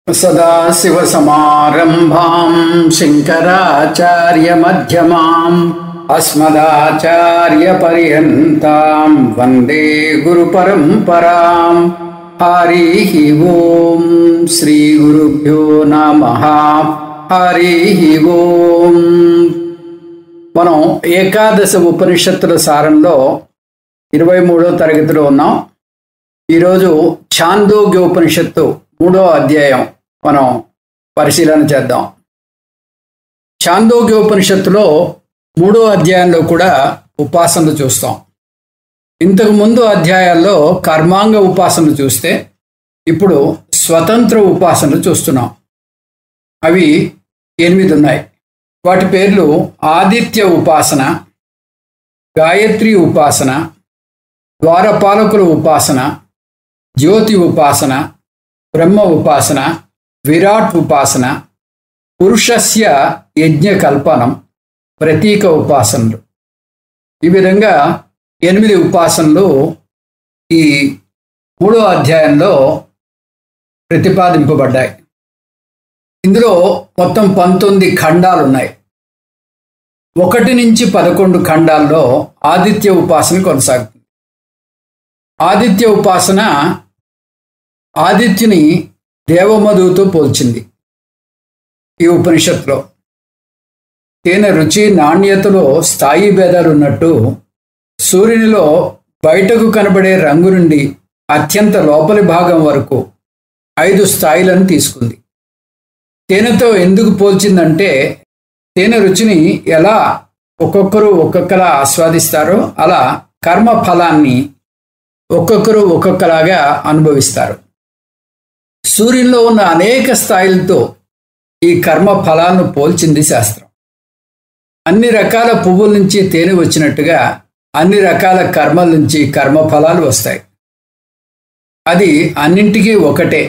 सदाशिवसमारम्भां शङ्कराचार्यमध्यमाम् अस्मदाचार्यपर्यन्तां वन्दे गुरुपरम्पराम्। हरिः ओम् श्रीगुरुभ्यो नमः। हरिः ओम्। మనం ఏకాదశ ఉపనిషత్తుల సారంలో 23వ తరగతిలో ఉన్నాం. ఈరోజు ఛాందోగ్య ఉపనిషత్తు 3వ అధ్యాయం మనం పరిశీలన చేద్దాం. ఛాందోగ్య ఉపనిషత్తులో 3వ అధ్యాయంలో కూడా ఉపాసనలు చూస్తాం. ఇంతకు ముందు అధ్యాయాల్లో కర్మాంగ ఉపాసనలు చూస్తే ఇప్పుడు స్వతంత్ర ఉపాసనలు చూస్తున్నాం. అవి 8 ఉన్నాయి. వాటి పేర్లు ఆదిత్య ఉపాసన, గాయత్రి ఉపాసన, ద్వారపాలకుల ఉపాసన, జ్యోతి ఉపాసన, బ్రహ్మ ఉపాసన, విరాట్ ఉపాసన, పురుషస్య యజ్ఞ కల్పనం, ప్రతీక ఉపాసనలు. ఈ విధంగా 8 ఉపాసనలు ఈ 3వ అధ్యాయంలో ప్రతిపాదింపబడ్డాయి. ఇందులో మొత్తం 19 ఖండాలు ఉన్నాయి. 1 నుంచి 11 ఖండాల్లో ఆదిత్య ఉపాసన కొనసాగుతుంది. ఆదిత్య ఉపాసన ఆదిత్యుని దేవమధువుతో పోల్చింది. ఈ ఉపనిషత్తులో తేనె రుచి నాణ్యతలో స్థాయి భేదాలు ఉన్నట్టు సూర్యునిలో బయటకు కనబడే రంగు నుండి అత్యంత లోపలి భాగం వరకు 5 స్థాయిలను తీసుకుంది. తేనెతో ఎందుకు పోల్చిందంటే తేనె రుచిని ఎలా ఒక్కొక్కరు ఒక్కొక్కలా ఆస్వాదిస్తారో అలా కర్మ ఫలాన్ని ఒక్కొక్కరు ఒక్కొక్కలాగా అనుభవిస్తారు. సూర్యునిలో ఉన్న అనేక స్థాయిలతో ఈ కర్మ ఫలాలను పోల్చింది శాస్త్రం. అన్ని రకాల పువ్వుల నుంచి తేనె వచ్చినట్టుగా అన్ని రకాల కర్మల నుంచి కర్మ ఫలాలు వస్తాయి. అది అన్నింటికీ ఒకటే.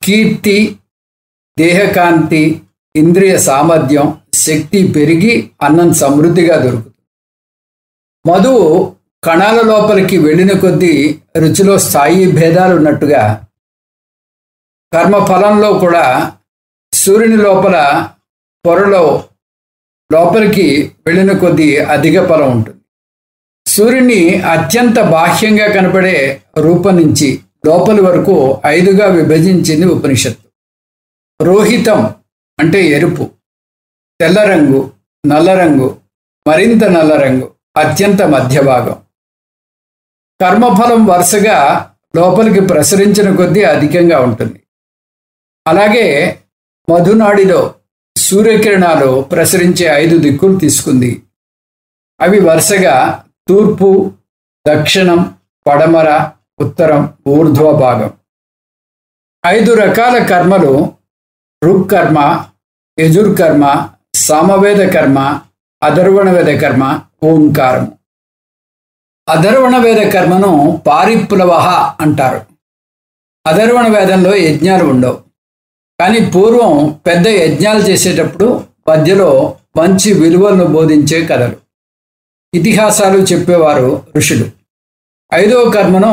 కీర్తి, దేహకాంతి, ఇంద్రియ సామర్థ్యం, శక్తి పెరిగి అన్నం సమృద్ధిగా దొరుకుతుంది. మధువు కణాల లోపలికి వెళ్ళిన కొద్దీ రుచిలో స్థాయి భేదాలు ఉన్నట్టుగా కర్మఫలంలో కూడా సూర్యుని లోపల పొరలో లోపలికి వెళ్ళిన కొద్దీ అధిక ఫలం ఉంటుంది. సూర్యుని అత్యంత బాహ్యంగా కనపడే రూపం నుంచి లోపలి వరకు 5గా విభజించింది ఉపనిషత్తు. రోహితం అంటే ఎరుపు, తెల్ల రంగు, నల్ల రంగు, మరింత నల్ల రంగు, అత్యంత మధ్య భాగం. కర్మఫలం వరుసగా లోపలికి ప్రసరించిన కొద్దీ అధికంగా ఉంటుంది. అలాగే మధునాడిలో సూర్యకిరణాలు ప్రసరించే 5 దిక్కులు తీసుకుంది. అవి వరుసగా తూర్పు, దక్షిణం, పడమర, ఉత్తరం, ఊర్ధ్వ భాగం. 5 రకాల కర్మలు ఋక్కర్మ, యజుర్కర్మ, సామవేద కర్మ, అధర్వణవేద కర్మ, ఓంకారము. అధర్వణవేద కర్మను పారిప్లవ అంటారు. అధర్వణ వేదంలో యజ్ఞాలు ఉండవు. కానీ పూర్వం పెద్ద యజ్ఞాలు చేసేటప్పుడు మధ్యలో మంచి విలువలను బోధించే కథలు, ఇతిహాసాలు చెప్పేవారు ఋషులు. 5వ కర్మను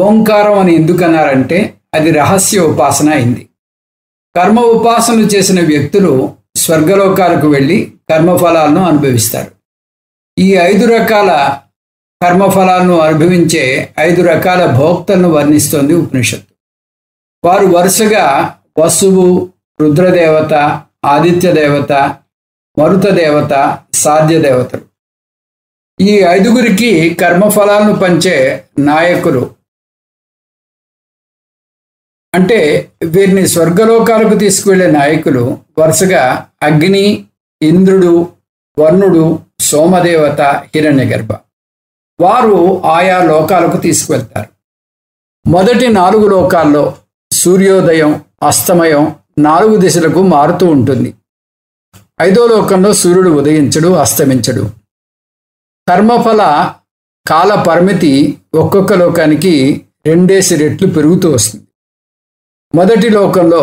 ఓంకారం అని ఎందుకన్నారంటే అది రహస్య ఉపాసన అయింది. కర్మ ఉపాసనలు చేసిన వ్యక్తులు స్వర్గలోకాలకు వెళ్ళి కర్మఫలాలను అనుభవిస్తారు. ఈ 5 రకాల కర్మఫలాలను అనుభవించే 5 రకాల భోక్తలను వర్ణిస్తోంది ఉపనిషత్తు. వారు వరుసగా వసువు, రుద్రదేవత, ఆదిత్య దేవత, మరుత దేవత, సాధ్య దేవతలు. ఈ 5గురికి కర్మఫలాలను పంచే నాయకులు అంటే వీరిని స్వర్గలోకాలకు తీసుకువెళ్లే నాయకులు వరుసగా అగ్ని, ఇంద్రుడు, వరుణుడు, సోమదేవత, హిరణ్యగర్భ. వారు ఆయా లోకాలకు తీసుకువెళ్తారు. మొదటి 4 లోకాల్లో సూర్యోదయం, అస్తమయం 4 దిశలకు మారుతూ ఉంటుంది. 5వ లోకంలో సూర్యుడు ఉదయించడు, అస్తమించడు. కర్మఫల కాల పరిమితి ఒక్కొక్క లోకానికి 2 రెట్లు పెరుగుతూ వస్తుంది. మొదటి లోకంలో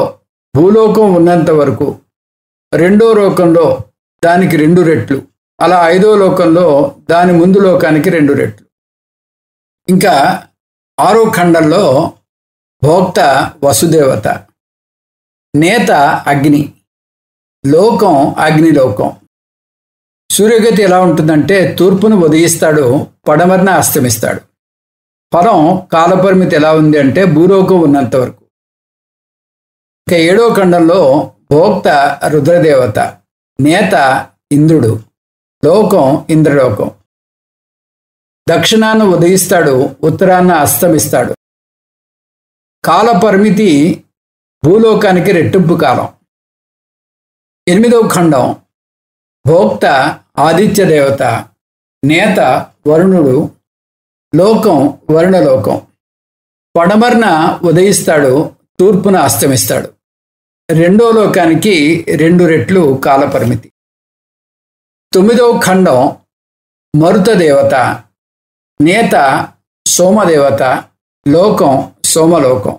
భూలోకం ఉన్నంత వరకు, 2వ లోకంలో దానికి 2 రెట్లు, అలా 5వ లోకంలో దాని ముందు లోకానికి 2 రెట్లు. ఇంకా 6వ ఖండంలో భోక్త వసుదేవత, నేత అగ్ని, లోకం అగ్నిలోకం. సూర్యగతి ఎలా ఉంటుందంటే తూర్పును ఉదయిస్తాడు, పడమరన అస్తమిస్తాడు. ఫలం కాలపరిమితి ఎలా ఉంది అంటే భూలోకం ఉన్నంత వరకు. ఇక 7వ ఖండంలో భోక్త రుద్రదేవత, నేత ఇంద్రుడు, లోకం ఇంద్రలోకం. దక్షిణాన ఉదయిస్తాడు, ఉత్తరాన అస్తమిస్తాడు. కాలపరిమితి భూలోకానికి రెట్టింపు కాలం. 8వ ఖండం భోక్త ఆదిత్య దేవత, నేత వరుణుడు, లోకం వరుణలోకం. పడమరన ఉదయిస్తాడు, తూర్పున అస్తమిస్తాడు. 2వ లోకానికి 2 రెట్లు కాలపరిమితి. 9వ ఖండం మరుత దేవత, నేత సోమదేవత, లోకం సోమలోకం.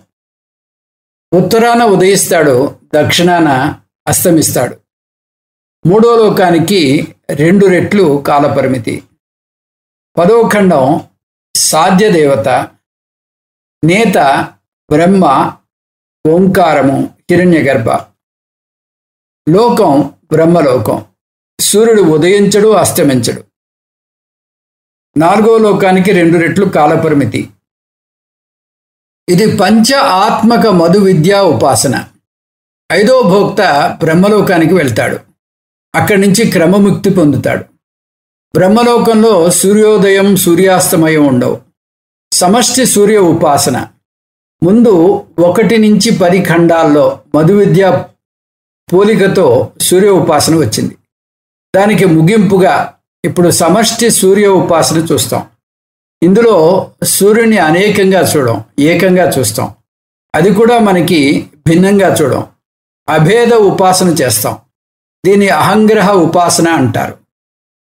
ఉత్తరాన ఉదయిస్తాడు, దక్షిణాన అస్తమిస్తాడు. 3వ లోకానికి 2 రెట్లు కాలపరిమితి. 10వ ఖండం సాధ్య దేవత, నేత బ్రహ్మ, ఓంకారము, హిరణ్యగర్భ, లోకం బ్రహ్మలోకం. సూర్యుడు ఉదయించడు, అస్తమించడు. 4వ లోకానికి 2 రెట్లు కాలపరిమితి. ఇది పంచ ఆత్మక మధు విద్యా ఉపాసన. 5వ భోక్త బ్రహ్మలోకానికి వెళ్తాడు, అక్కడి నుంచి క్రమముక్తి పొందుతాడు. బ్రహ్మలోకంలో సూర్యోదయం సూర్యాస్తమయం ఉండవు. సమష్టి సూర్య ఉపాసన. ముందు 1 నుంచి 10 ఖండాల్లో మధు విద్య పోలికతో సూర్య ఉపాసన వచ్చింది. దానికి ముగింపుగా ఇప్పుడు సమష్టి సూర్య ఉపాసన చూస్తాం. ఇందులో సూర్యుని అనేకంగా చూడం, ఏకంగా చూస్తాం. అది కూడా మనకి భిన్నంగా చూడం. అభేద ఉపాసన చేస్తాం. దీన్ని అహంగ్రహ ఉపాసన అంటారు.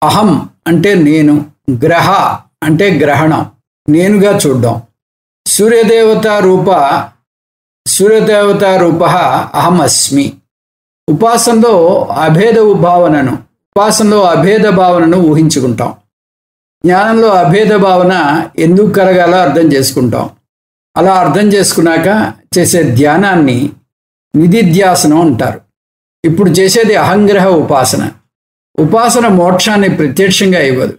అహం అంటే నేను, గ్రహ అంటే గ్రహణం, నేనుగా చూడ్డం. సూర్యదేవత రూప అహం అస్మి. ఉపాసనలో అభేద భావనను ఊహించుకుంటాం. జ్ఞానంలో అభేద భావన ఎందుకు కలగాలో అర్థం చేసుకుంటాం. అలా అర్థం చేసుకున్నాక చేసే ధ్యానాన్ని నిధిధ్యాసనం అంటారు. ఇప్పుడు చేసేది అహంగ్రహ ఉపాసన. ఉపాసన మోక్షాన్ని ప్రత్యక్షంగా ఇవ్వదు,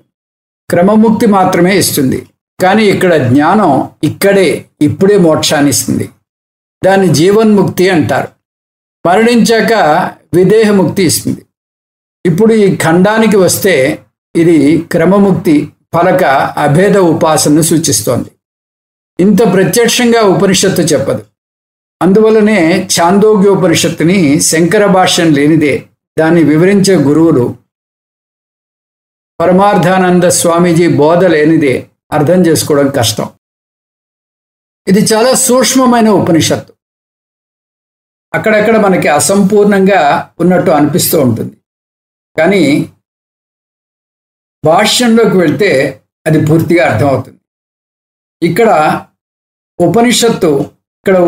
క్రమముక్తి మాత్రమే ఇస్తుంది. కానీ ఇక్కడ జ్ఞానం ఇప్పుడే మోక్షాన్ని ఇస్తుంది. దాన్ని జీవన్ముక్తి అంటారు. మరణించాక విదేహముక్తి ఇస్తుంది. ఇప్పుడు ఈ ఖండానికి వస్తే ఇది క్రమముక్తి ఫలక అభేద ఉపాసనను సూచిస్తోంది. ఇంత ప్రత్యక్షంగా ఉపనిషత్తు చెప్పదు. అందువల్లనే ఛాందోగ్యోపనిషత్తుని శంకర భాష్యం లేనిదే, దాన్ని వివరించే గురువులు పరమార్థానంద స్వామీజీ బోధ లేనిదే అర్థం చేసుకోవడం కష్టం. ఇది చాలా సూక్ష్మమైన ఉపనిషత్తు. అక్కడక్కడ మనకి అసంపూర్ణంగా ఉన్నట్టు అనిపిస్తూ ఉంటుంది. కానీ భాష్యంలోకి వెళ్తే అది పూర్తిగా అర్థమవుతుంది. ఇక్కడ ఉపనిషత్తు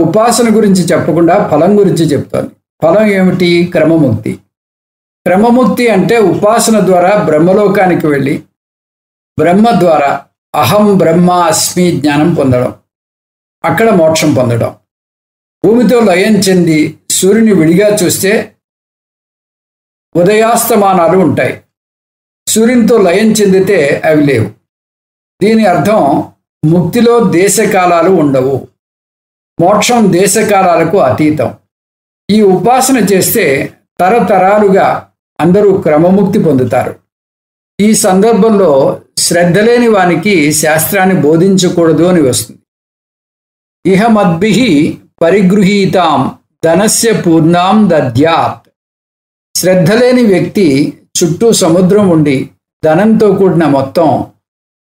ఉపాసన గురించి చెప్పకుండా ఫలం గురించి చెప్తోంది. ఫలం ఏమిటి? క్రమముక్తి. క్రమముక్తి అంటే ఉపాసన ద్వారా బ్రహ్మలోకానికి వెళ్ళి బ్రహ్మ ద్వారా అహం బ్రహ్మ అస్మి జ్ఞానం పొందడం, అక్కడ మోక్షం పొందడం. భూమితో లయం చెంది సూర్యుని విడిగా చూస్తే ఉదయాస్తమానాలు ఉంటాయి. సూర్యునితో లయం చెందితే అవి లేవు. దీని అర్థం ముక్తిలో దేశకాలాలు ఉండవు. మోక్షం దేశకాలాలకు అతీతం. ఈ ఉపాసన చేస్తే తరతరాలుగా అందరూ క్రమముక్తి పొందుతారు. ఈ సందర్భంలో శ్రద్ధ లేని వానికి శాస్త్రాన్ని బోధించకూడదు అని వస్తుంది. ఇహ మద్భిః పరిగృహీతాం ధనస్య పూర్ణాం దద్యాత్. శ్రద్ధ లేని వ్యక్తి చుట్టూ సముద్రం ఉండి ధనంతో కూడిన మొత్తం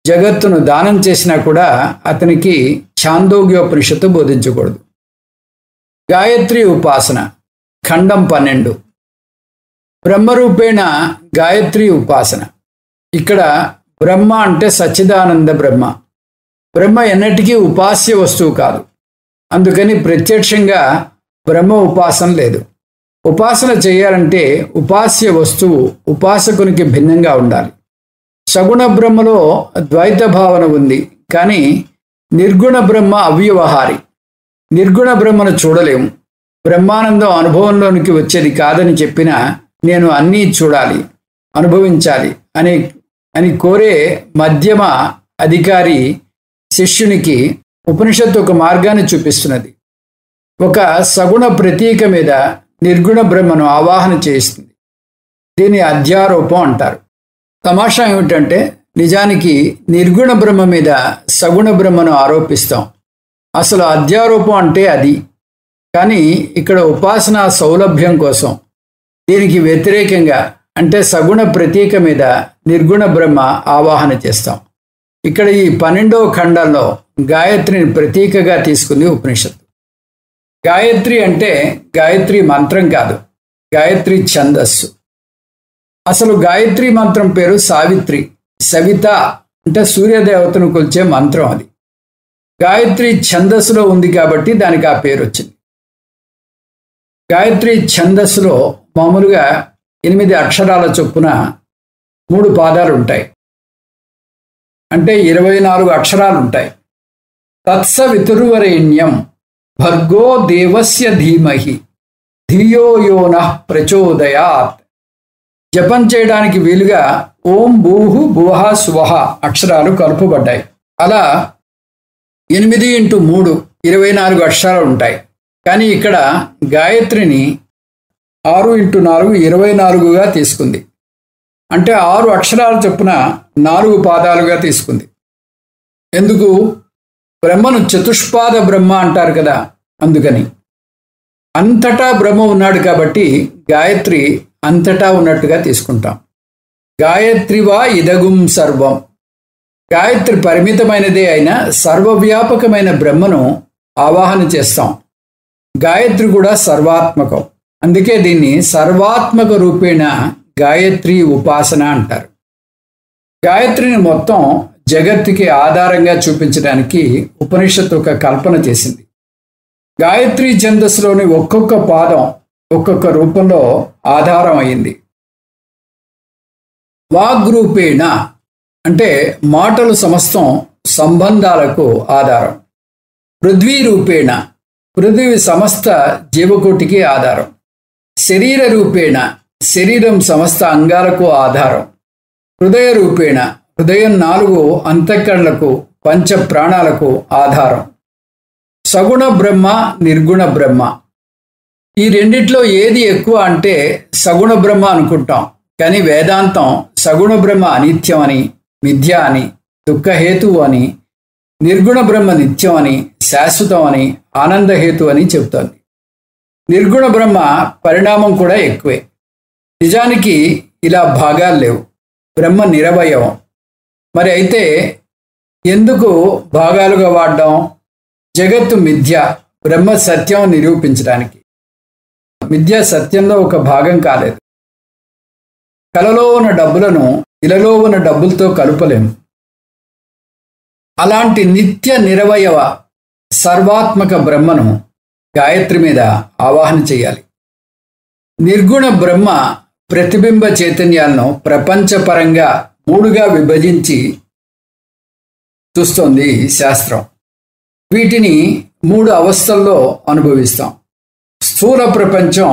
జగత్తును దానం చేసినా కూడా అతనికి ఛాందోగ్యోపనిషత్తు బోధించకూడదు. గాయత్రి ఉపాసన ఖండం 12. బ్రహ్మరూపేణ గాయత్రి ఉపాసన. ఇక్కడ బ్రహ్మ అంటే సచ్చిదానంద బ్రహ్మ. బ్రహ్మ ఎన్నటికీ ఉపాస్య వస్తువు కాదు. అందుకని ప్రత్యక్షంగా బ్రహ్మ ఉపాసన లేదు. ఉపాసన చేయాలంటే ఉపాస్య వస్తువు ఉపాసకునికి భిన్నంగా ఉండాలి. సగుణ బ్రహ్మలో ద్వైత భావన ఉంది, కానీ నిర్గుణ బ్రహ్మ అవ్యవహారి. నిర్గుణ బ్రహ్మను చూడలేము. బ్రహ్మానందం అనుభవంలోనికి వచ్చేది కాదని చెప్పినా నేను అన్నీ చూడాలి, అనుభవించాలి అని కోరే మధ్యమ అధికారి శిష్యునికి ఉపనిషత్తు ఒక మార్గాన్ని చూపిస్తున్నది. ఒక సగుణ ప్రతీక మీద నిర్గుణ బ్రహ్మను ఆవాహన చేయిస్తుంది. దీన్ని అధ్యారోపం అంటారు. తమాషా ఏమిటంటే నిజానికి నిర్గుణ బ్రహ్మ మీద సగుణ బ్రహ్మను ఆరోపిస్తాం. అసలు అధ్యారోపం అంటే అది. కానీ ఇక్కడ ఉపాసనా సౌలభ్యం కోసం దీనికి వ్యతిరేకంగా అంటే సగుణ ప్రతీక మీద నిర్గుణ బ్రహ్మ ఆవాహన చేస్తాం. ఇక్కడ ఈ 12వ ఖండంలో గాయత్రిని ప్రతీకగా తీసుకుంది ఉపనిషత్తు. గాయత్రి అంటే గాయత్రి మంత్రం కాదు, గాయత్రి ఛందస్సు. అసలు గాయత్రి మంత్రం పేరు సావిత్రి. సవిత అంటే సూర్యదేవతను కొలిచే మంత్రం. అది గాయత్రి ఛందస్సులో ఉంది కాబట్టి దానికి ఆ పేరు వచ్చింది. గాయత్రి ఛందస్సులో మామూలుగా 8 అక్షరాల చొప్పున 3 పాదాలు ఉంటాయి. అంటే 24 అక్షరాలు ఉంటాయి. తత్సవితుర్వరేణ్యం భర్గో దేవస్య ధీమహి ధియో యో నః ప్రచోదయాత్. జపం చేయడానికి వీలుగా ఓం భూహు భువః స్వహ అక్షరాలు కలుపబడ్డాయి. అలా 8 × 3 24 అక్షరాలు ఉంటాయి. కానీ ఇక్కడ గాయత్రిని 6 × 4 24గా తీసుకుంది. అంటే 6 అక్షరాల చొప్పున 4 పాదాలుగా తీసుకుంది. ఎందుకు? బ్రహ్మను చతుష్పాద బ్రహ్మ అంటారు కదా, అందుకని. అంతటా బ్రహ్మ ఉన్నాడు కాబట్టి గాయత్రి అంతటా ఉన్నట్టుగా తీసుకుంటాం. గాయత్రివా ఇదగుం సర్వం. గాయత్రి పరిమితమైనదే అయినా సర్వవ్యాపకమైన బ్రహ్మను ఆవాహన చేస్తాం. గాయత్రి కూడా సర్వాత్మకం. అందుకే దీన్ని సర్వాత్మక రూపేణ గాయత్రి ఉపాసన అంటారు. గాయత్రిని మొత్తం జగత్తుకి ఆధారంగా చూపించడానికి ఉపనిషత్తు ఒక కల్పన చేసింది. గాయత్రి ఛందస్సులోని ఒక్కొక్క పాదం ఒక్కొక్క రూపంలో ఆధారం అయింది. వాగ్రూపేణ అంటే మాటలు సమస్తం సంబంధాలకు ఆధారం. పృథ్వీ రూపేణ పృథివీ సమస్త జీవకోటికి ఆధారం. శరీర రూపేణ శరీరం సమస్త అంగాలకు ఆధారం. హృదయ రూపేణ హృదయం 4 అంతఃకరణలకు పంచ ప్రాణాలకు ఆధారం. సగుణ బ్రహ్మ నిర్గుణ బ్రహ్మ ఈ రెండిట్లో ఏది ఎక్కువ అంటే సగుణ బ్రహ్మ అనుకుంటాం. కానీ వేదాంతం సగుణ బ్రహ్మ అనిత్యం అని, మిథ్య అని, దుఃఖహేతువు అని, నిర్గుణ బ్రహ్మ నిత్యం అని, శాశ్వతం అని, ఆనందహేతు అని చెప్తోంది. నిర్గుణ బ్రహ్మ పరిణామం కూడా ఎక్కువే. నిజానికి ఇలా భాగాలు లేవు. బ్రహ్మ నిరవయవం. మరి అయితే ఎందుకు భాగాలుగా వాడడం? జగత్తు మిథ్య, బ్రహ్మ సత్యం నిరూపించడానికి. మిథ్య సత్యంలో ఒక భాగం కాలేదు. కలలో ఉన్న డబ్బులను ఇలలో ఉన్న డబ్బులతో కలుపలేము. అలాంటి నిత్య నిరవయవ సర్వాత్మక బ్రహ్మను గాయత్రి మీద ఆవాహన చేయాలి. నిర్గుణ బ్రహ్మ ప్రతిబింబ చైతన్యాలను ప్రపంచపరంగా 3గా విభజించి చూస్తోంది శాస్త్రం. వీటిని 3 అవస్థల్లో అనుభవిస్తాం. స్థూల ప్రపంచం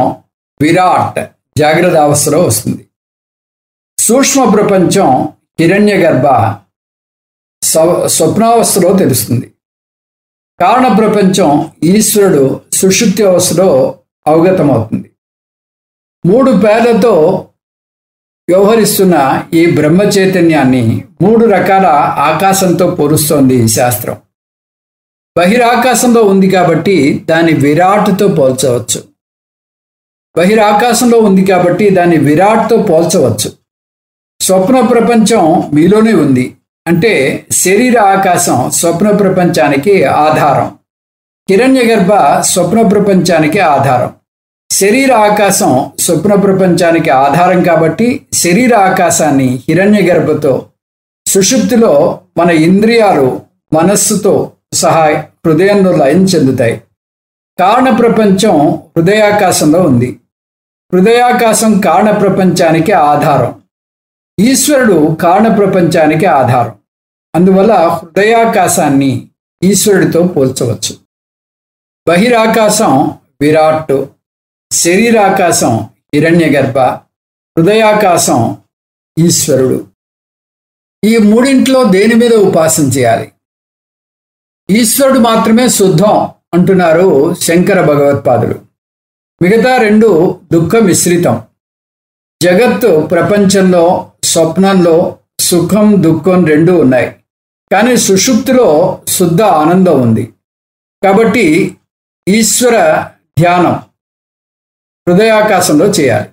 విరాట్ జాగ్రత్త అవస్థలో వస్తుంది. సూక్ష్మ ప్రపంచం హిరణ్యగర్భ స్వప్నావస్థలో తెలుస్తుంది. కారణ ప్రపంచం ఈశ్వరుడు సుషుప్తి అవస్థలో అవగతమవుతుంది. 3 పేర్లతో వ్యవహరిస్తున్న ఈ బ్రహ్మ చైతన్యాన్ని 3 రకాల ఆకాశంతో పోలుస్తోంది శాస్త్రం. బహిరాకాశంలో ఉంది కాబట్టి దాన్ని విరాట్తో పోల్చవచ్చు. బహిరాకాశంలో ఉంది కాబట్టి దాన్ని విరాట్తో పోల్చవచ్చు. స్వప్న ప్రపంచం మీలోనే ఉంది అంటే శరీర ఆకాశం స్వప్న ప్రపంచానికి ఆధారం. హిరణ్యగర్భ స్వప్న ప్రపంచానికి ఆధారం. శరీర ఆకాశం స్వప్న ప్రపంచానికి ఆధారం కాబట్టి శరీర ఆకాశాన్ని హిరణ్యగర్భతో, సుషుప్తిలో మన ఇంద్రియాలు మనస్సుతో సహా హృదయంలో లయం చెందుతాయి. కారణ ప్రపంచం హృదయాకాశంలో ఉంది. హృదయాకాశం కారణ ప్రపంచానికి ఆధారం. ఈశ్వరుడు కారణ ప్రపంచానికి ఆధారం. అందువల్ల హృదయాకాశాన్ని ఈశ్వరుడితో పోల్చవచ్చు. బహిరాకాశం విరాట్, శరీరాకాశం హిరణ్యగర్భ, హృదయాకాశం ఈశ్వరుడు. ఈ మూడింట్లో దేని మీద ఉపాసన చేయాలి? ఈశ్వరుడు మాత్రమే శుద్ధం అంటున్నారు శంకర భగవత్పాదులు. మిగతా రెండు దుఃఖ మిశ్రితం. జగత్తు ప్రపంచంలో స్వప్నంలో సుఖం దుఃఖం రెండూ ఉన్నాయి, కానీ సుషుప్తిలో శుద్ధ ఆనందం ఉంది. కాబట్టి ఈశ్వర ధ్యానం హృదయాకాశంలో చేయాలి.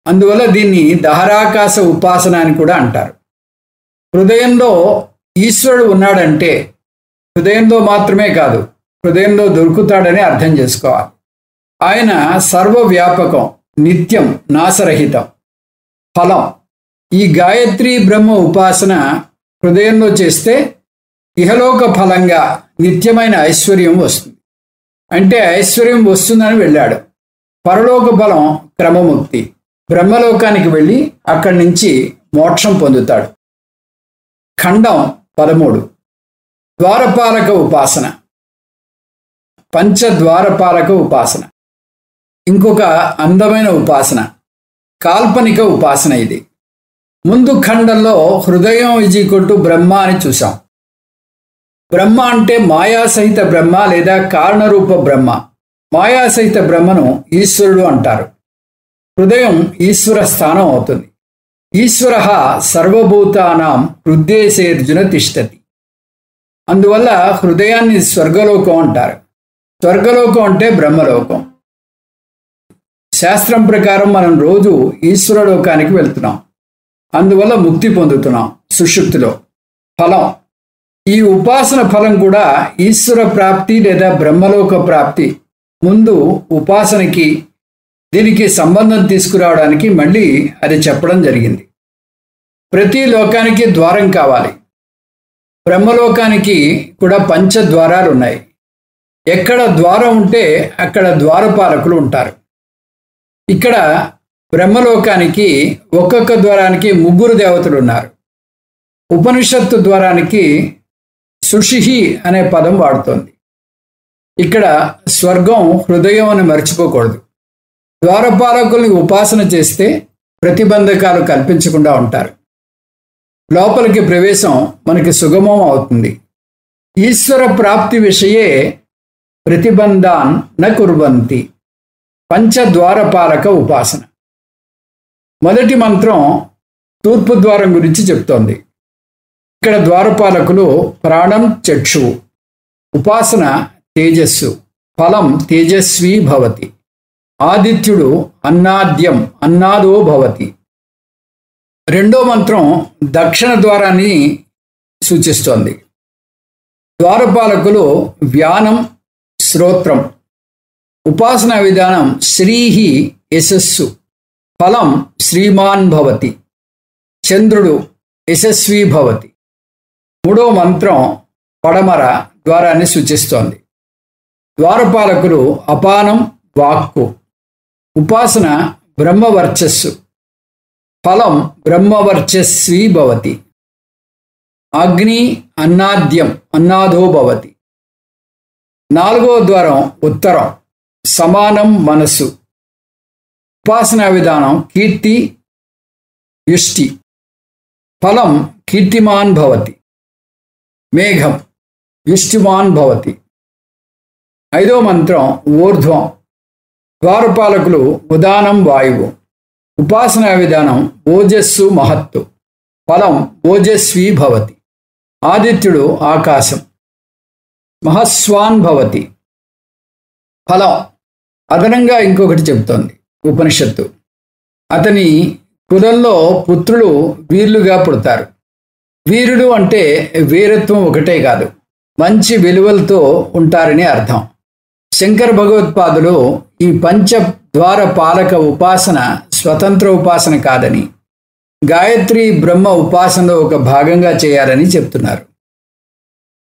అందువల్ల దీన్ని దహరాకాశ ఉపాసన అని కూడా అంటారు. హృదయంలో ఈశ్వరుడు ఉన్నాడంటే హృదయంలో మాత్రమే కాదు, హృదయంలో దొరుకుతాడని అర్థం చేసుకోవాలి. ఆయన సర్వవ్యాపకం, నిత్యం, నాశరహితం. ఫలం, ఈ గాయత్రి బ్రహ్మ ఉపాసన హృదయంలో చేస్తే ఇహలోక ఫలంగా నిత్యమైన ఐశ్వర్యం వస్తుంది. అంటే ఐశ్వర్యం వస్తుందని వెళ్ళాడు. పరలోక ఫలం క్రమముక్తి, బ్రహ్మలోకానికి వెళ్ళి అక్కడి నుంచి మోక్షం పొందుతాడు. ఖండం 13. ద్వారపాలక ఉపాసన, పంచద్వారపాలక ఉపాసన. ఇంకొక అందమైన ఉపాసన, కాల్పనిక ఉపాసన ఇది. ముందు ఖండంలో హృదయం = బ్రహ్మ అని చూసాం. బ్రహ్మ అంటే మాయాసహిత బ్రహ్మ లేదా కారణరూప బ్రహ్మ. మాయాసహిత బ్రహ్మను ఈశ్వరుడు అంటారు. హృదయం ఈశ్వర స్థానం అవుతుంది. ఈశ్వర సర్వభూతానాం హృద్దేశేర్జున తిష్టతి. అందువల్ల హృదయాన్ని స్వర్గలోకం అంటారు. స్వర్గలోకం అంటే బ్రహ్మలోకం. శాస్త్రం ప్రకారం మనం రోజు ఈశ్వరలోకానికి వెళ్తున్నాం. అందువల్ల ముక్తి పొందుతున్నాం సుషుప్తిలో. ఫలం, ఈ ఉపాసన ఫలం కూడా ఈశ్వర ప్రాప్తి లేదా బ్రహ్మలోక ప్రాప్తి. ముందు ఉపాసనకి దీనికి సంబంధం తీసుకురావడానికి మళ్ళీ అది చెప్పడం జరిగింది. ప్రతి లోకానికి ద్వారం కావాలి. బ్రహ్మలోకానికి కూడా పంచద్వారాలు ఉన్నాయి. ఎక్కడ ద్వారం ఉంటే అక్కడ ద్వారపాలకులు ఉంటారు. ఇక్కడ బ్రహ్మలోకానికి ఒక్కొక్క ద్వారానికి 3 దేవతలు ఉన్నారు. ఉపనిషత్తు ద్వారానికి సుషిహి అనే పదం వాడుతోంది. ఇక్కడ స్వర్గం హృదయం అని మర్చిపోకూడదు. ద్వారపాలకుల్ని ఉపాసన చేస్తే ప్రతిబంధకాలు కల్పించకుండా ఉంటారు. లోపలికి ప్రవేశం మనకి సుగమం అవుతుంది. ఈశ్వర ప్రాప్తి విషయే ప్రతిబంధాన్ న కుర్వంతి. పంచద్వారపాలక ఉపాసన. మొదటి మంత్రం తూర్పు ద్వారం గురించి చెప్తోంది. ఇక్కడ ద్వారపాలకులు ప్రాణం చక్షువు, ఉపాసన తేజస్సు, ఫలం తేజస్వీ భవతి. ఆదిత్యుడు అన్నాద్యం అన్నాదో భవతి. రెండో మంత్రం దక్షిణ ద్వారాన్ని సూచిస్తోంది. ద్వారపాలకులు వ్యానం శ్రోత్రం. ఉపాసనా విధానం శ్రీహి యశస్సు, ఫలం శ్రీమాన్ భవతి. చంద్రుడు యశస్వీ భవతి. మూడో మంత్రం పడమర ద్వారాన్ని సూచిస్తోంది. ద్వారపాలకులు అపానం వాక్కు. ఉపాసన బ్రహ్మవర్చస్సు, ఫలం బ్రహ్మవర్చస్వీ భవతి. అగ్ని అన్నాద్యం అన్నాదో భవతి. నాలుగో ద్వారం ఉత్తరం, సమానం మనస్సు. ఉపాసనా విధానం కీర్తి యుష్టి, ఫలం కీర్తిమాన్ భవతి. మేఘం యుష్టిమాన్ భవతి. ఐదో మంత్రం ఊర్ధ్వం. ద్వారపాలకులు ఉదానం వాయువు. ఉపాసనా విధానం ఓజస్సు మహత్తు, ఫలం ఓజస్వీ భవతి. ఆదిత్యుడు ఆకాశం, మహస్వాన్ భవతి. ఫలం అదనంగా ఇంకొకటి చెబుతోంది ఉపనిషత్తు. అతని కులంలో పుత్రులు వీరులుగా పుడతారు. వీరుడు అంటే వీరత్వం ఒకటే కాదు, మంచి విలువలతో ఉంటారని అర్థం. శంకర భగవత్పాదులు ఈ పంచద్వార పాలక ఉపాసన స్వతంత్ర ఉపాసన కాదని, గాయత్రి బ్రహ్మ ఉపాసనలో ఒక భాగంగా చేయాలని చెప్తున్నారు.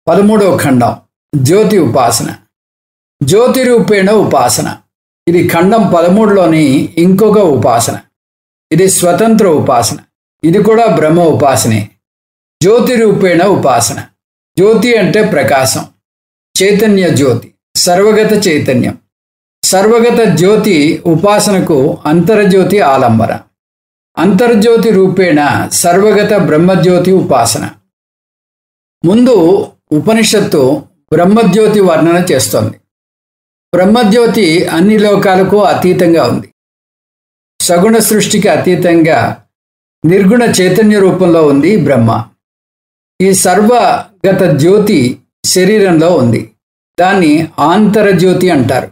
13వ ఖండం జ్యోతి ఉపాసన, జ్యోతి రూపేణ ఉపాసన. ఇది ఖండం 13లోని ఇంకొక ఉపాసన. ఇది స్వతంత్ర ఉపాసన. ఇది కూడా బ్రహ్మ ఉపాసనే. జ్యోతి రూపేణ ఉపాసన. జ్యోతి అంటే ప్రకాశం, చైతన్య జ్యోతి, సర్వగత చైతన్యం. సర్వగత జ్యోతి ఉపాసనకు అంతర్జ్యోతి ఆలంబన. అంతర్జ్యోతి రూపేణ సర్వగత బ్రహ్మజ్యోతి ఉపాసన. ముందు ఉపనిషత్తు బ్రహ్మజ్యోతి వర్ణన చేస్తోంది. బ్రహ్మజ్యోతి అన్ని లోకాలకు అతీతంగా ఉంది. సగుణ సృష్టికి అతీతంగా నిర్గుణ చైతన్య రూపంలో ఉంది బ్రహ్మ. ఈ సర్వగత జ్యోతి శరీరంలో ఉంది. దాన్ని ఆంతరజ్యోతి అంటారు.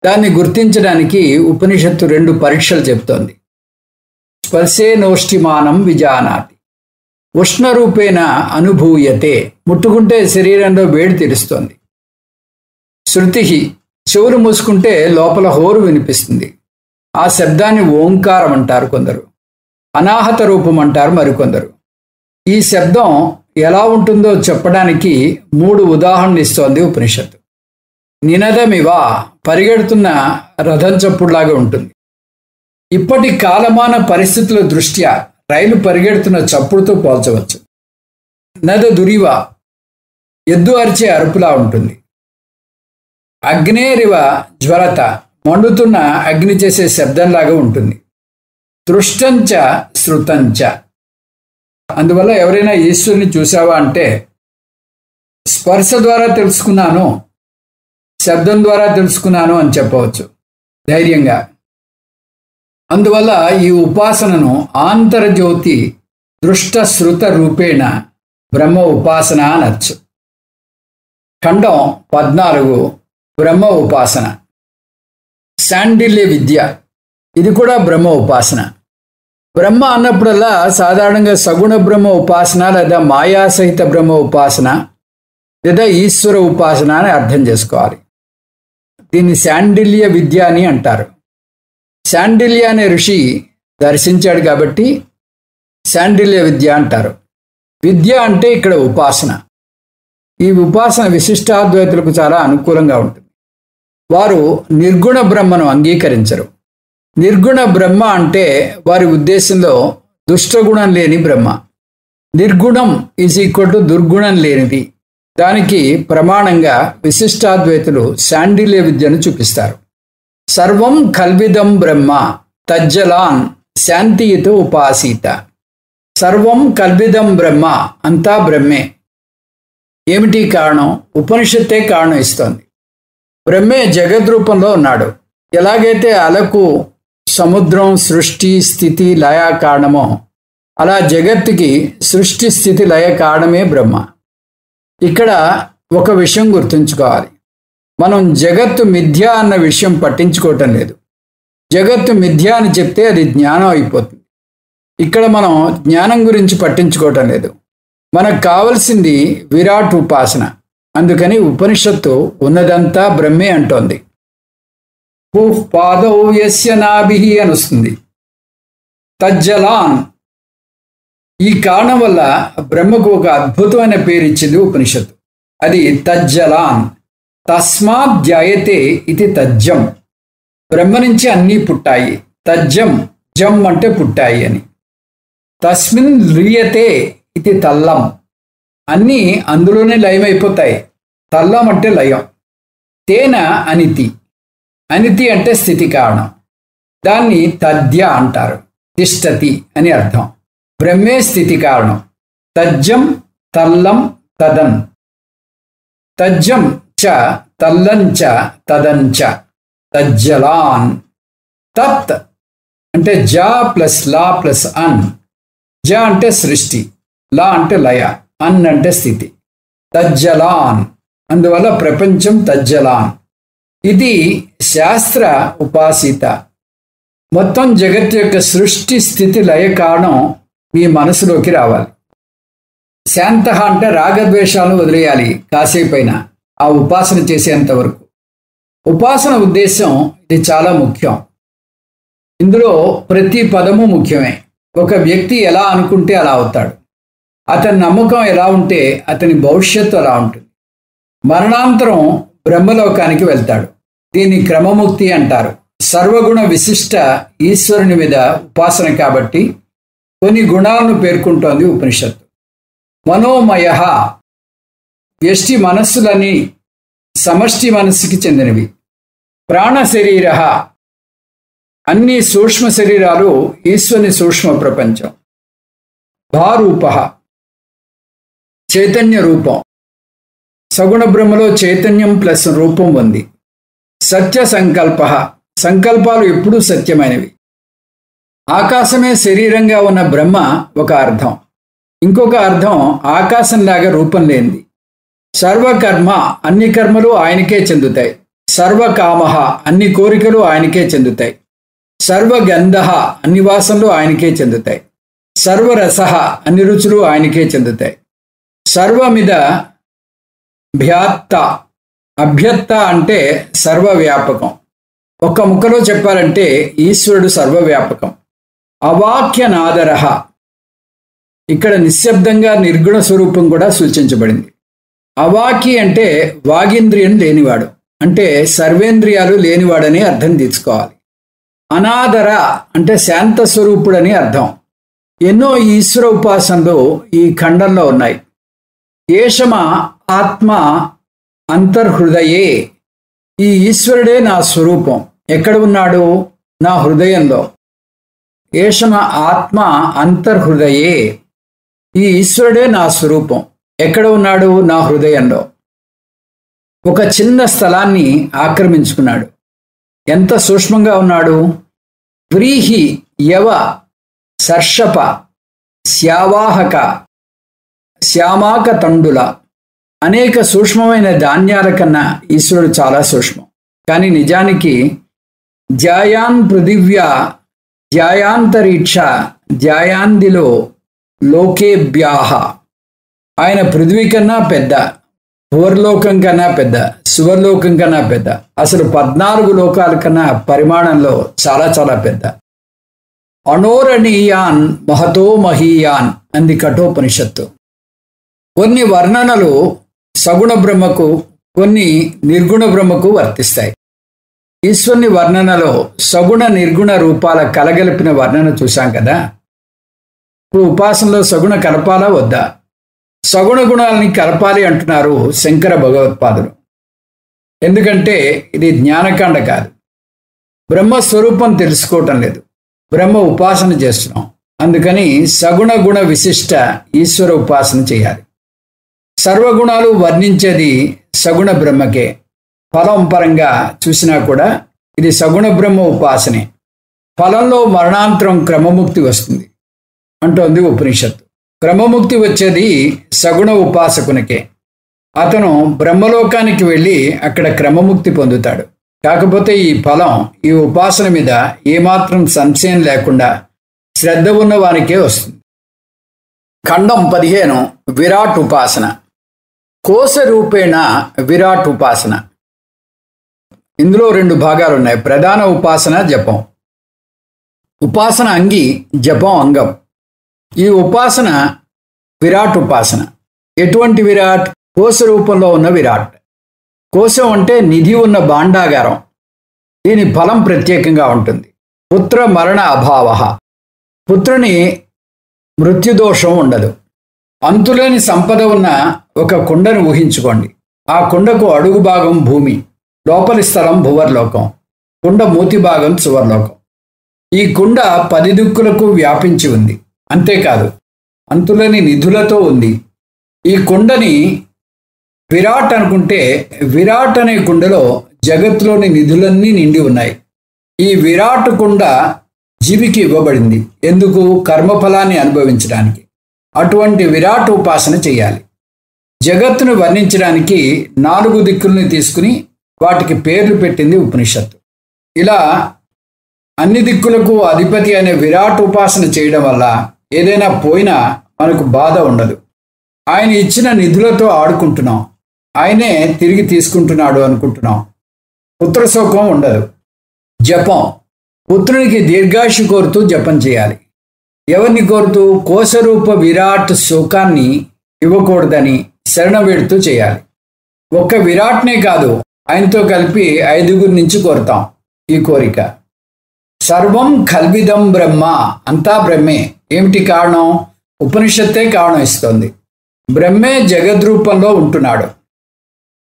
దాన్ని గుర్తించడానికి ఉపనిషత్తు 2 పరీక్షలు చెప్తోంది. స్పర్శేనోష్టిమానం విజానాతి. ఉష్ణరూపేణ అనుభూయతే. ముట్టుకుంటే శరీరంలో వేడి తెలుస్తోంది. శృతి. చెవులు మూసుకుంటే లోపల హోరు వినిపిస్తుంది. ఆ శబ్దాన్ని ఓంకారం అంటారు కొందరు. అనాహత రూపం అంటారు మరికొందరు. ఈ శబ్దం ఎలా ఉంటుందో చెప్పడానికి 3 ఉదాహరణలు ఇస్తోంది ఉపనిషత్తు. నినదమివ. పరిగెడుతున్న రథం చప్పుడులాగా ఉంటుంది. ఇప్పటి కాలమాన పరిస్థితుల దృష్ట్యా రైలు పరిగెడుతున్న చప్పుడుతో పోల్చవచ్చు. నద దురివ. ఎద్దు అరిచే అరుపులా ఉంటుంది. అగ్నేరివ జ్వలత. మండుతున్న అగ్ని చేసే శబ్దంలాగా ఉంటుంది. దృష్టంచ శృతంచ. అందువల్ల ఎవరైనా ఈశ్వరుని చూసావా అంటే స్పర్శ ద్వారా తెలుసుకున్నాను, శబ్దం ద్వారా తెలుసుకున్నాను అని చెప్పవచ్చు ధైర్యంగా. అందువల్ల ఈ ఉపాసనను ఆంతర్జ్యోతి దృష్ట శృత రూపేణ బ్రహ్మ ఉపాసన అనొచ్చు. ఖండం 14 బ్రహ్మ ఉపాసన. శాండిల్య విద్య. ఇది కూడా బ్రహ్మ ఉపాసన. బ్రహ్మ అన్నప్పుడల్లా సాధారణంగా సగుణ బ్రహ్మ ఉపాసన లేదా మాయాసహిత బ్రహ్మ ఉపాసన లేదా ఈశ్వర ఉపాసన అని అర్థం చేసుకోవాలి. దీన్ని శాండిల్య విద్య అని అంటారు. శాండిల్య అనే ఋషి దర్శించాడు కాబట్టి శాండిల్య విద్య అంటారు. విద్య అంటే ఇక్కడ ఉపాసన. ఈ ఉపాసన విశిష్టాద్వైతులకు చాలా అనుకూలంగా ఉంటుంది. వారు నిర్గుణ బ్రహ్మను అంగీకరించరు. నిర్గుణ బ్రహ్మ అంటే వారి ఉద్దేశంలో దుష్టగుణం లేని బ్రహ్మ. నిర్గుణం ఈజ్ ఈక్వల్ టు దుర్గుణం లేనిది. దానికి ప్రమాణంగా విశిష్టాద్వైతులు శాండిల్య విద్యను చూపిస్తారు. సర్వం కల్విదం బ్రహ్మ తజ్జలాన్ శాంతియుత ఉపాసీత. సర్వం కల్విదం బ్రహ్మ. అంతా బ్రహ్మే. ఏమిటి కారణం? ఉపనిషత్తే కారణం ఇస్తోంది. బ్రహ్మే జగద్రూపంలో ఉన్నాడు. ఎలాగైతే అలకు సముద్రం సృష్టి స్థితి లయ కారణమో అలా జగత్తుకి సృష్టి స్థితి లయ కారణమే బ్రహ్మ. ఇక్కడ ఒక విషయం గుర్తుంచుకోవాలి. మనం జగత్తు మిథ్య అన్న విషయం పట్టించుకోవటం లేదు. జగత్తు మిథ్య అని చెప్తే అది జ్ఞానం అయిపోతుంది. ఇక్కడ మనం జ్ఞానం గురించి పట్టించుకోవటం లేదు. మనకు కావలసింది విరాట్ ఉపాసన. అందుకని ఉపనిషత్తు ఉన్నదంతా బ్రహ్మే అంటోంది. పాదౌ యస్య నాభిః అని వస్తుంది. తజ్జలాన్. ఈ కారణం వల్ల బ్రహ్మకు ఒక అద్భుతమైన పేరు ఇచ్చింది ఉపనిషత్తు. అది తజ్జలాన్. తస్మాత్ జాయతే ఇది తజ్జం. బ్రహ్మ నుంచి అన్నీ పుట్టాయి. తజ్జం. జం అంటే పుట్టాయి అని. తస్మిన్ లీయతే ఇది తల్లం. అన్నీ అందులోనే లయమైపోతాయి. తల్లం అంటే లయం. తేన అనితి. అనితి అంటే స్థితి కారణం. దాన్ని తద్య అంటారు. తిష్టతి అని అర్థం. బ్రహ్మే స్థితి కారణం. తజ్జం తల్లం తదన్. తజ్జం చ తల్లంచ తదంచ. తజ్జలాన్. తత్ అంటే జ ప్లస్ లా ప్లస్ అన్. జ అంటే సృష్టి, లా అంటే లయ, అన్ అంటే స్థితి. తజ్జలాన్. అందువల్ల ప్రపంచం తజ్జలాన్. ఇది శాస్త్ర ఉపాసిత. మొత్తం జగత్తు యొక్క సృష్టి స్థితి లయ కారణం మీ మనసులోకి రావాలి. శాంత అంటే రాగద్వేషాలను వదిలేయాలి కాసేపైనా ఆ ఉపాసన చేసేంత వరకు. ఉపాసన ఉద్దేశం ఇది చాలా ముఖ్యం. ఇందులో ప్రతి పదము ముఖ్యమే. ఒక వ్యక్తి ఎలా అనుకుంటే అలా అవుతాడు. అతని నమ్మకం ఎలా ఉంటే అతని భవిష్యత్తు అలా ఉంటుంది. మరణాంతరం బ్రహ్మలోకానికి వెళ్తాడు. దీన్ని క్రమముక్తి అంటారు. సర్వగుణ విశిష్ట ఈశ్వరుని మీద ఉపాసన కాబట్టి కొన్ని గుణాలను పేర్కొంటోంది ఉపనిషత్తు. మనోమయ. వ్యష్టి మనస్సులని సమష్టి మనస్సుకి చెందినవి. ప్రాణ శరీర, అన్ని సూక్ష్మ శరీరాలు ఈశ్వరుని సూక్ష్మ ప్రపంచం. భారూప, చైతన్య రూపం. సగుణ బ్రహ్మలో చైతన్యం ప్లస్ రూపం ఉంది. సత్య సంకల్ప, సంకల్పాలు ఎప్పుడూ సత్యమైనవి. ఆకాశమే శరీరంగా ఉన్న బ్రహ్మ ఒక అర్థం. ఇంకొక అర్థం ఆకాశంలాగా రూపం లేనిది. సర్వకర్మ, అన్ని కర్మలు ఆయనకే చెందుతాయి. సర్వకామ, అన్ని కోరికలు ఆయనకే చెందుతాయి. సర్వగంధ, అన్ని వాసనలు ఆయనకే చెందుతాయి. సర్వరస, అన్ని రుచులు ఆయనకే చెందుతాయి. సర్వమిద భ్యాత్త, అభ్యత్త అంటే సర్వవ్యాపకం. ఒక్క ముక్కలో చెప్పాలంటే ఈశ్వరుడు సర్వవ్యాపకం. అవాక్యనాదర, ఇక్కడ నిశ్శబ్దంగా నిర్గుణ స్వరూపం కూడా సూచించబడింది. అవాకి అంటే వాగింద్రియం లేనివాడు, అంటే సర్వేంద్రియాలు లేనివాడని అర్థం తీసుకోవాలి. అనాదర అంటే శాంత స్వరూపుడని అర్థం. ఎన్నో ఈశ్వర ఉపాసనలు ఈ ఖండంలో ఉన్నాయి. ఏషమ ఆత్మ అంతర్హృదయే, ఈ ఈశ్వరుడే నా స్వరూపం. ఎక్కడ ఉన్నాడు? నా హృదయంలో. ఏషమ ఆత్మ అంతర్హృదయే, ఈ ఈశ్వరుడే నా స్వరూపం. ఎక్కడ ఉన్నాడు? నా హృదయంలో. ఒక చిన్న స్థలాన్ని ఆక్రమించుకున్నాడు. ఎంత సూక్ష్మంగా ఉన్నాడు? వ్రీహి, యవ, సర్షప, శ్యావాహక, శ్యామాక తండుల, అనేక సూక్ష్మమైన ధాన్యాల కన్నా ఈశ్వరుడు చాలా సూక్ష్మం. కానీ నిజానికి ధ్యాయాన్ పృథివ్యా ధ్యాయాంతరిక్ష ధ్యాయాందిలో లోకేభ్యాహ, ఆయన పృథ్వీ కన్నా పెద్ద, భువర్లోకం కన్నా పెద్ద, సువర్లోకం కన్నా పెద్ద, అసలు 14 లోకాల కన్నా పరిమాణంలో చాలా చాలా పెద్ద. అణోరణీయాన్ మహతో మహీయాన్ అంది కఠోపనిషత్తు. కొన్ని వర్ణనలు సగుణ బ్రహ్మకు, కొన్ని నిర్గుణ బ్రహ్మకు వర్తిస్తాయి. ఈశ్వరుని వర్ణనలో సగుణ నిర్గుణ రూపాల కలగలిపిన వర్ణన చూశాం కదా. ఇప్పుడు ఉపాసనలో సగుణ కలపాలా వద్దా? సగుణ గుణాలని కలపాలి అంటున్నారు శంకర భగవత్పాదులు. ఎందుకంటే ఇది జ్ఞానకాండ కాదు. బ్రహ్మస్వరూపం తెలుసుకోవటం లేదు, బ్రహ్మ ఉపాసన చేస్తున్నాం. అందుకని సగుణ గుణ విశిష్ట ఈశ్వర ఉపాసన చేయాలి. సర్వగుణాలు వర్ణించేది సగుణ బ్రహ్మకే. ఫలం పరంగా చూసినా కూడా ఇది సగుణ బ్రహ్మ ఉపాసనే. ఫలంలో మరణాంతరం క్రమముక్తి వస్తుంది అంటోంది ఉపనిషత్తు. క్రమముక్తి వచ్చేది సగుణ ఉపాసకునికే. అతను బ్రహ్మలోకానికి వెళ్ళి అక్కడ క్రమముక్తి పొందుతాడు. కాకపోతే ఈ ఫలం ఈ ఉపాసన మీద ఏమాత్రం సంశయం లేకుండా శ్రద్ధ ఉన్న వానికే వస్తుంది. ఖండం 15 విరాట్ ఉపాసన. కోశ రూపేణ విరాట్ ఉపాసన. ఇందులో 2 భాగాలు ఉన్నాయి. ప్రధాన ఉపాసన, జపం. ఉపాసన అంగి, జపం అంగం. ఈ ఉపాసన విరాట్ ఉపాసన. ఎటువంటి విరాట్? కోశ రూపంలో ఉన్న విరాట్. కోశం అంటే నిధి ఉన్న భాండాగారం. దీని ఫలం ప్రత్యేకంగా ఉంటుంది. పుత్ర మరణ అభావ, పుత్రుని మృత్యుదోషం ఉండదు. అంతులేని సంపద ఉన్న ఒక కుండను ఊహించుకోండి. ఆ కుండకు అడుగు భాగం భూమి, లోపలి స్థలం భువర్లోకం, కుండ మూతి భాగం సువర్లోకం. ఈ కుండ 10 దిక్కులకు వ్యాపించి ఉంది. అంతేకాదు అంతులేని నిధులతో ఉంది. ఈ కుండని విరాట్ అనుకుంటే, విరాట్ అనే కుండలో జగత్తులోని నిధులన్నీ నిండి ఉన్నాయి. ఈ విరాట్ కుండ జీవికి ఇవ్వబడింది. ఎందుకు? కర్మఫలాన్ని అనుభవించడానికి. అటువంటి విరాట్ ఉపాసన చేయాలి. జగత్తును వర్ణించడానికి 4 దిక్కుల్ని తీసుకుని వాటికి పేర్లు పెట్టింది ఉపనిషత్తు. ఇలా అన్ని దిక్కులకు అధిపతి అనే విరాట్ ఉపాసన చేయడం వల్ల ఏదైనా పోయినా మనకు బాధ ఉండదు. ఆయన ఇచ్చిన నిధులతో ఆడుకుంటున్నాం, ఆయనే తిరిగి తీసుకుంటున్నాడు అనుకుంటున్నాం. పుత్రశోకం ఉండదు. జపం. పుత్రునికి దీర్ఘాయుషు కోరుతూ జపం చేయాలి. ఎవరిని కోరుతూ? కోశరూప విరాట్ శోకాన్ని ఇవ్వకూడదని శరణ వేడుతూ చేయాలి. ఒక్క విరాట్నే కాదు, ఆయనతో కలిపి 5 నుంచి కోరుతాం ఈ కోరిక. సర్వం కల్విదం బ్రహ్మ, అంతా బ్రహ్మే. ఏమిటి కారణం? ఉపనిషత్తే కారణం ఇస్తోంది. బ్రహ్మే జగద్రూపంలో ఉంటున్నాడు.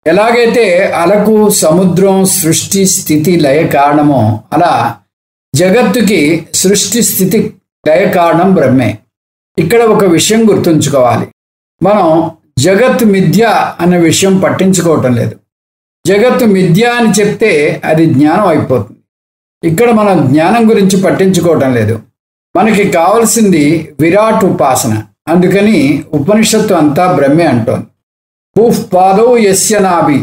ఎలాగైతే అలకు సముద్రం సృష్టి స్థితి లయ కారణమో అలా జగత్తుకి సృష్టి స్థితి లయ కారణం బ్రహ్మే. ఇక్కడ ఒక విషయం గుర్తుంచుకోవాలి. మనం జగత్ మిథ్య అనే విషయం పట్టించుకోవటం లేదు. జగత్తు మిథ్య అని చెప్తే అది జ్ఞానం అయిపోతుంది. ఇక్కడ మనం జ్ఞానం గురించి పట్టించుకోవటం లేదు. మనకి కావలసింది విరాట్ ఉపాసన. అందుకని ఉపనిషత్తు అంతా బ్రహ్మే అంటోంది. భూః పాదౌ యస్య నాభి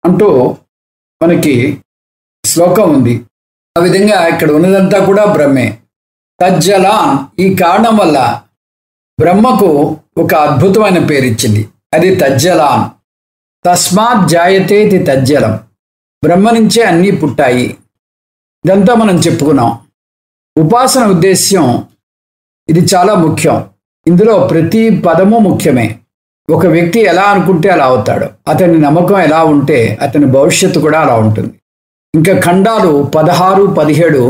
అంటూ మనకి శ్లోకం ఉంది. ఆ విధంగా ఇక్కడ ఉన్నదంతా కూడా బ్రహ్మే. తజ్జలాన్, ఈ కారణం వల్ల బ్రహ్మకు ఒక అద్భుతమైన పేరు ఇచ్చింది. అది తజ్జలాన్. తస్మాత్ జాయతే ఇది తజ్జలం. బ్రహ్మ నుంచే అన్నీ పుట్టాయి. ఇదంతా మనం చెప్పుకున్నాం. ఉపాసన ఉద్దేశ్యం ఇది చాలా ముఖ్యం. ఇందులో ప్రతి పదము ముఖ్యమే. ఒక వ్యక్తి ఎలా అనుకుంటే అలా అవుతాడు. అతని నమ్మకం ఎలా ఉంటే అతని భవిష్యత్తు కూడా అలా ఉంటుంది. ఇంకా ఖండాలు 16, 17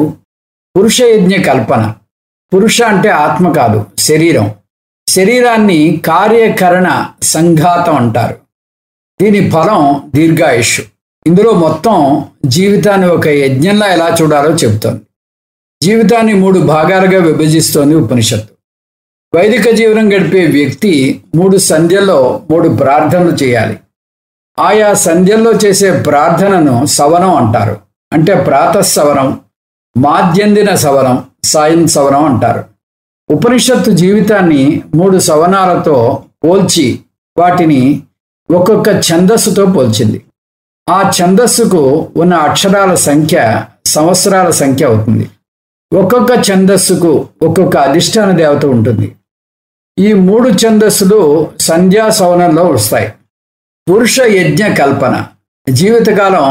పురుష యజ్ఞ కల్పన. పురుష అంటే ఆత్మ కాదు, శరీరం. శరీరాన్ని కార్యకరణ సంఘాతం అంటారు. దీని ఫలం దీర్ఘాయుష్. ఇందులో మొత్తం జీవితాన్ని ఒక యజ్ఞంలా ఎలా చూడాలో చెబుతోంది. జీవితాన్ని 3 భాగాలుగా విభజిస్తోంది ఉపనిషత్తు. వైదిక జీవనం గడిపే వ్యక్తి 3 సంధ్యల్లో 3 ప్రార్థనలు చేయాలి. ఆయా సంధ్యల్లో చేసే ప్రార్థనను సవనం అంటారు. అంటే ప్రాతఃసవనం, మాధ్యందిన సవనం, సాయం సవనం అంటారు. ఉపనిషత్తు జీవితాన్ని 3 సవనాలతో పోల్చి వాటిని ఒక్కొక్క ఛందస్సుతో పోల్చింది. ఆ ఛందస్సుకు ఉన్న అక్షరాల సంఖ్య సంవత్సరాల సంఖ్య అవుతుంది. ఒక్కొక్క ఛందస్సుకు ఒక్కొక్క అధిష్టాన దేవత ఉంటుంది. ఈ 3 ఛందస్సులు సంధ్యా సవనంలో వస్తాయి. పురుష యజ్ఞ కల్పన జీవితకాలం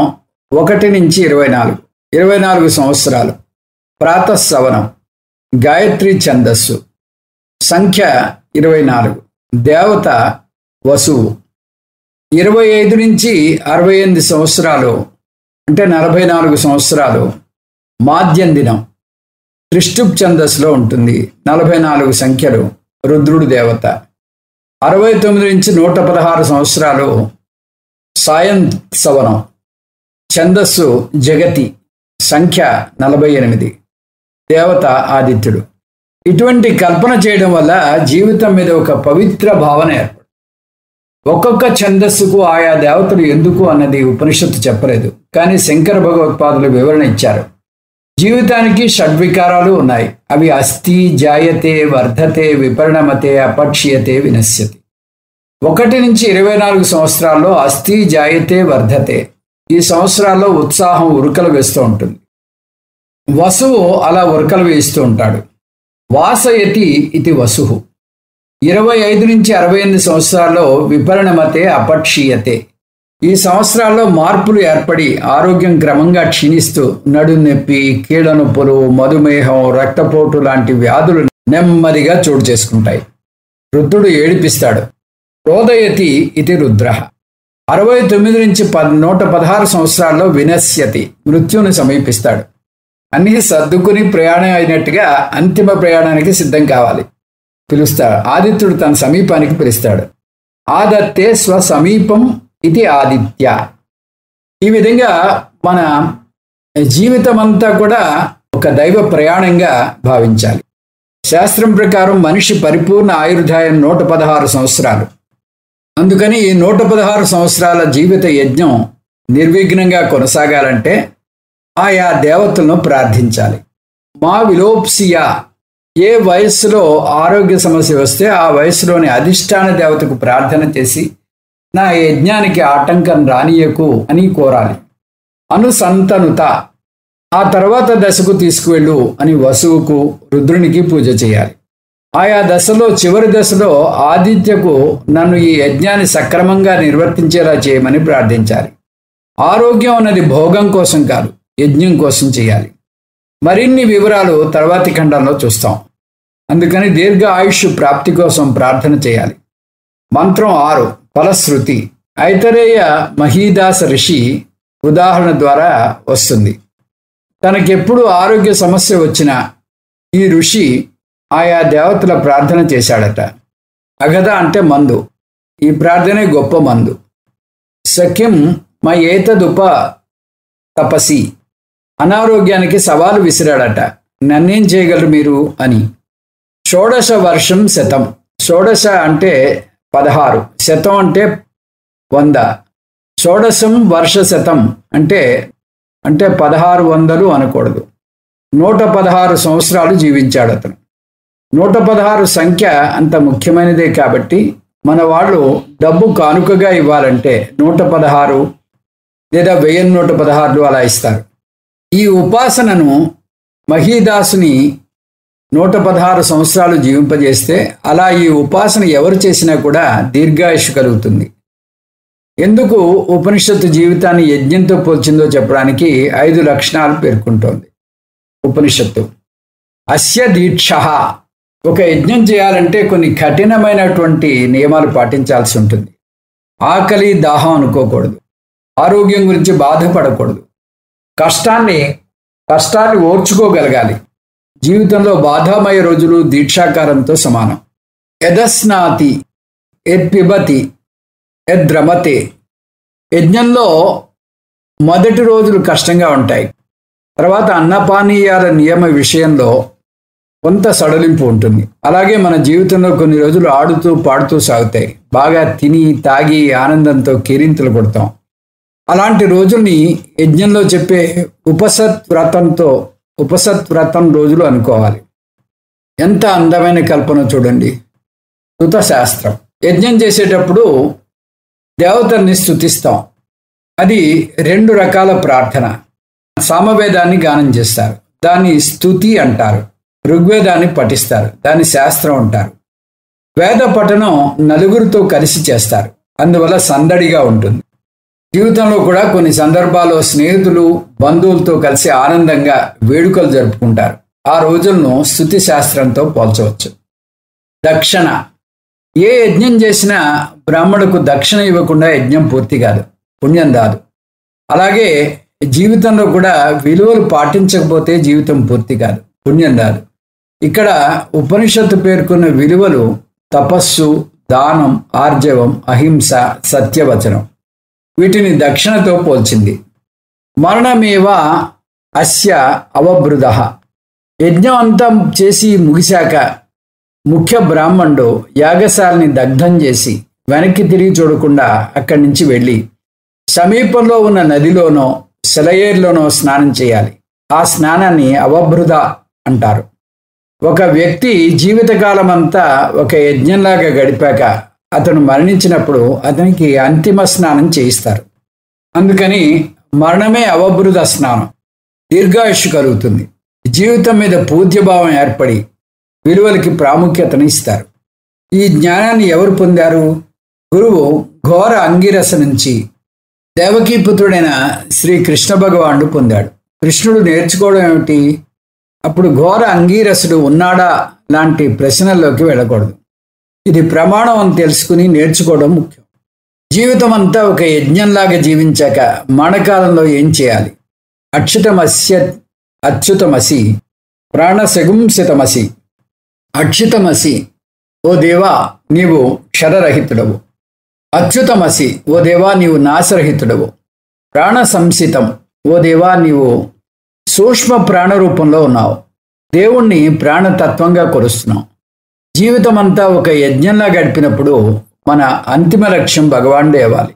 1 నుంచి 24 సంవత్సరాలు. ప్రాతఃసవనం గాయత్రి ఛందస్సు, సంఖ్య 24, దేవత వసువు. 25 నుంచి 68 సంవత్సరాలు అంటే 44 సంవత్సరాలు మాధ్యం దినం త్రిష్టుప్ ఛందస్సులో ఉంటుంది. 44 సంఖ్యలు రుద్రుడు దేవత. 69 నుంచి 116 సంవత్సరాలు సాయం సవనం ఛందస్సు జగతి, సంఖ్య 48, దేవత ఆదిత్యుడు. ఇటువంటి కల్పన చేయడం వల్ల జీవితం మీద ఒక పవిత్ర భావన ఏర్పడుతుంది. ఒక్కొక్క ఛందస్సుకు ఆయా దేవతలు ఎందుకు అన్నది ఉపనిషత్తు చెప్పలేదు, కానీ శంకర భగవత్పాదులు వివరణ ఇచ్చారు. జీవితానికి షడ్వికారాలు ఉన్నాయి. అవి అస్థి, జాయతే, వర్ధతే, విపరిణమతే, అపక్ష్యతే, వినశ్యతి. 1 నుంచి 24 సంవత్సరాల్లో అస్థి, జాయతే, వర్ధతే. ఈ సంవత్సరాల్లో ఉత్సాహం ఉరుకలు వేస్తూ ఉంటుంది. వసువు అలా ఉరకలు వేస్తూ ఉంటాడు. వాసయతి ఇది వసుహు. 25 నుంచి 68 సంవత్సరాల్లో విపరిణమతే, అపక్షీయతే. ఈ సంవత్సరాల్లో మార్పులు ఏర్పడి ఆరోగ్యం క్రమంగా క్షీణిస్తూ నడుం నొప్పి, కీళ్ళ నొప్పులు, మధుమేహం, రక్తపోటు లాంటి వ్యాధులు నెమ్మదిగా చోటు చేసుకుంటాయి. రుద్రుడు ఏడిపిస్తాడు. రోదయతి ఇది రుద్ర. 69 నుంచి 116 సంవత్సరాల్లో వినశ్యతి, మృత్యుని సమీపిస్తాడు. అన్నీ సర్దుకుని ప్రయాణం అయినట్టుగా అంతిమ ప్రయాణానికి సిద్ధం కావాలి. పిలుస్తాడు. ఆదిత్యుడు తన సమీపానికి పిలుస్తాడు. ఆదత్తే స్వసమీపం ఇది ఆదిత్య. ఈ విధంగా మన జీవితం అంతా కూడా ఒక దైవ ప్రయాణంగా భావించాలి. శాస్త్రం ప్రకారం మనిషి పరిపూర్ణ ఆయుర్దాయం 116 సంవత్సరాలు. అందుకని ఈ 116 సంవత్సరాల జీవిత యజ్ఞం నిర్విఘ్నంగా కొనసాగాలంటే ఆయా దేవతలను ప్రార్థించాలి. మా విలోప్సియా, ఏ వయస్సులో ఆరోగ్య సమస్య వస్తే ఆ వయసులోని అధిష్టాన దేవతకు ప్రార్థన చేసి నా యజ్ఞానికి ఆటంకం రానియకు అని కోరాలి. అనుసంతనుత, ఆ తర్వాత దశకు తీసుకువెళ్ళు అని వసువుకు, రుద్రునికి పూజ చేయాలి. ఆయా దశలో చివరి దశలో ఆదిత్యకు నన్ను ఈ యజ్ఞాన్ని సక్రమంగా నిర్వర్తించేలా చేయమని ప్రార్థించాలి. ఆరోగ్యం అన్నది భోగం కోసం కాదు, యజ్ఞం కోసం చేయాలి. మరిన్ని వివరాలు తర్వాతి ఖండంలో చూస్తాం. అందుకని దీర్ఘ ఆయుష్ ప్రాప్తి కోసం ప్రార్థన చేయాలి. మంత్రం 6 ఫలశ్రుతి. ఐతరేయ మహీదాస ఋషి ఉదాహరణ ద్వారా వస్తుంది. తనకెప్పుడు ఆరోగ్య సమస్య వచ్చినా ఈ ఋషి ఆయా దేవతల ప్రార్థన చేశాడట. అగధ అంటే మందు. ఈ ప్రార్థనే గొప్ప మందు. సఖ్యం మయేతదుప తపసి. అనారోగ్యానికి సవాలు విసిరాడట, నన్నేం చేయగలరు మీరు అని. షోడశ వర్షం శతం. షోడశ అంటే 16, శతం అంటే 100. షోడశం వర్ష శతం అంటే 1600 అనకూడదు. 116 సంవత్సరాలు జీవించాడు అతను. 116 సంఖ్య అంత ముఖ్యమైనదే కాబట్టి మన వాళ్ళు డబ్బు కానుకగా ఇవ్వాలంటే 116 లేదా 1116 అలా ఇస్తారు. ఈ ఉపాసనను మహీదాసుని 116 సంవత్సరాలు జీవింపజేస్తే అలా ఈ ఉపాసన ఎవరు చేసినా కూడా దీర్ఘాయుష్ కలుగుతుంది. ఎందుకు ఉపనిషత్తు జీవితాన్ని యజ్ఞంతో పోల్చిందో చెప్పడానికి 5 లక్షణాలు పేర్కొంటోంది ఉపనిషత్తు. అస్య దీక్ష. ఒక యజ్ఞం చేయాలంటే కొన్ని కఠినమైనటువంటి నియమాలు పాటించాల్సి ఉంటుంది. ఆకలి దాహం అనుకోకూడదు, ఆరోగ్యం గురించి బాధపడకూడదు, కష్టాన్ని ఓర్చుకోగలగాలి. జీవితంలో బాధామయ రోజులు దీక్షాకారంతో సమానం. యదస్నాతి యద్పిబతి యద్రమతే. యజ్ఞంలో మొదటి రోజులు కష్టంగా ఉంటాయి. తర్వాత అన్నపానీయాల నియమ విషయంలో కొంత సడలింపు ఉంటుంది. అలాగే మన జీవితంలో కొన్ని రోజులు ఆడుతూ పాడుతూ సాగుతాయి. బాగా తిని తాగి ఆనందంతో కేరింతలు కొడతాం. అలాంటి రోజుల్ని యజ్ఞంలో చెప్పే ఉపసత్వ్రతం రోజులు అనుకోవాలి. ఎంత అందమైన కల్పన చూడండి. స్తుత శాస్త్రం. యజ్ఞం చేసేటప్పుడు దేవతల్ని స్తుతిస్తాం. అది 2 రకాల ప్రార్థన. సామవేదాన్ని గానం చేస్తారు, దాన్ని స్తుతి అంటారు. ఋగ్వేదాన్ని పఠిస్తారు, దాన్ని శాస్త్రం అంటారు. వేద పఠనం నలుగురితో కలిసి చేస్తారు, అందువల్ల సందడిగా ఉంటుంది. జీవితంలో కూడా కొన్ని సందర్భాల్లో స్నేహితులు బంధువులతో కలిసి ఆనందంగా వేడుకలు జరుపుకుంటారు. ఆ రోజులను స్తుతి శాస్త్రంతో పోల్చవచ్చు. దక్షిణ. ఏ యజ్ఞం చేసినా బ్రాహ్మణుకు దక్షిణ ఇవ్వకుండా యజ్ఞం పూర్తి కాదు, పుణ్యం రాదు. అలాగే జీవితంలో కూడా విలువలు పాటించకపోతే జీవితం పూర్తి కాదు, పుణ్యం రాదు. ఇక్కడ ఉపనిషత్తు పేర్కొన్న విలువలు తపస్సు, దానం, ఆర్జవం, అహింస, సత్యవచనం. వీటిని దక్షిణతో పోల్చింది. మరణమేవ అస్య అవబృధ. యజ్ఞం అంతా చేసి ముగిశాక ముఖ్య బ్రాహ్మణుడు యాగశాలని దగ్ధం చేసి వెనక్కి తిరిగి చూడకుండా అక్కడి నుంచి వెళ్ళి సమీపంలో ఉన్న నదిలోనో సెలయేరులోనో స్నానం చేయాలి. ఆ స్నానాన్ని అవబృధ అంటారు. ఒక వ్యక్తి జీవితకాలం అంతా ఒక యజ్ఞంలాగా గడిపాక అతను మరణించినప్పుడు అతనికి అంతిమ స్నానం చేయిస్తారు. అందుకని మరణమే అవబృధ స్నానం. దీర్ఘాయుష్ కలుగుతుంది. జీవితం మీద పూజ్యభావం ఏర్పడి విలువలకి ప్రాముఖ్యతను ఇస్తారు. ఈ జ్ఞానాన్ని ఎవరు పొందారు? గురువు ఘోర అంగిరస నుంచి దేవకీపుత్రుడైన శ్రీ కృష్ణ భగవానుడు పొందాడు. కృష్ణుడు నేర్చుకోవడం ఏమిటి? అప్పుడు ఘోర అంగీరసుడు ఉన్నాడా లాంటి ప్రశ్నల్లోకి వెళ్ళకూడదు. ఇది ప్రమాణం అని తెలుసుకుని నేర్చుకోవడం ముఖ్యం. జీవితం అంతా ఒక యజ్ఞంలాగా జీవించాక మరణకాలంలో ఏం చేయాలి? అచ్యుతమసి ప్రాణశగుంసితమసి. అచ్యుతమసి, ఓ దేవా నీవు క్షరరహితుడవు. అచ్యుతమసి, ఓ దేవా నీవు నాశరహితుడవు. ప్రాణ సంసితం, ఓ దేవా నీవు సూక్ష్మ ప్రాణరూపంలో ఉన్నావు. దేవుణ్ణి ప్రాణతత్వంగా కొలుస్తున్నావు. జీవితం అంతా ఒక యజ్ఞంలా గడిపినప్పుడు మన అంతిమ లక్ష్యం భగవానుడే అవ్వాలి.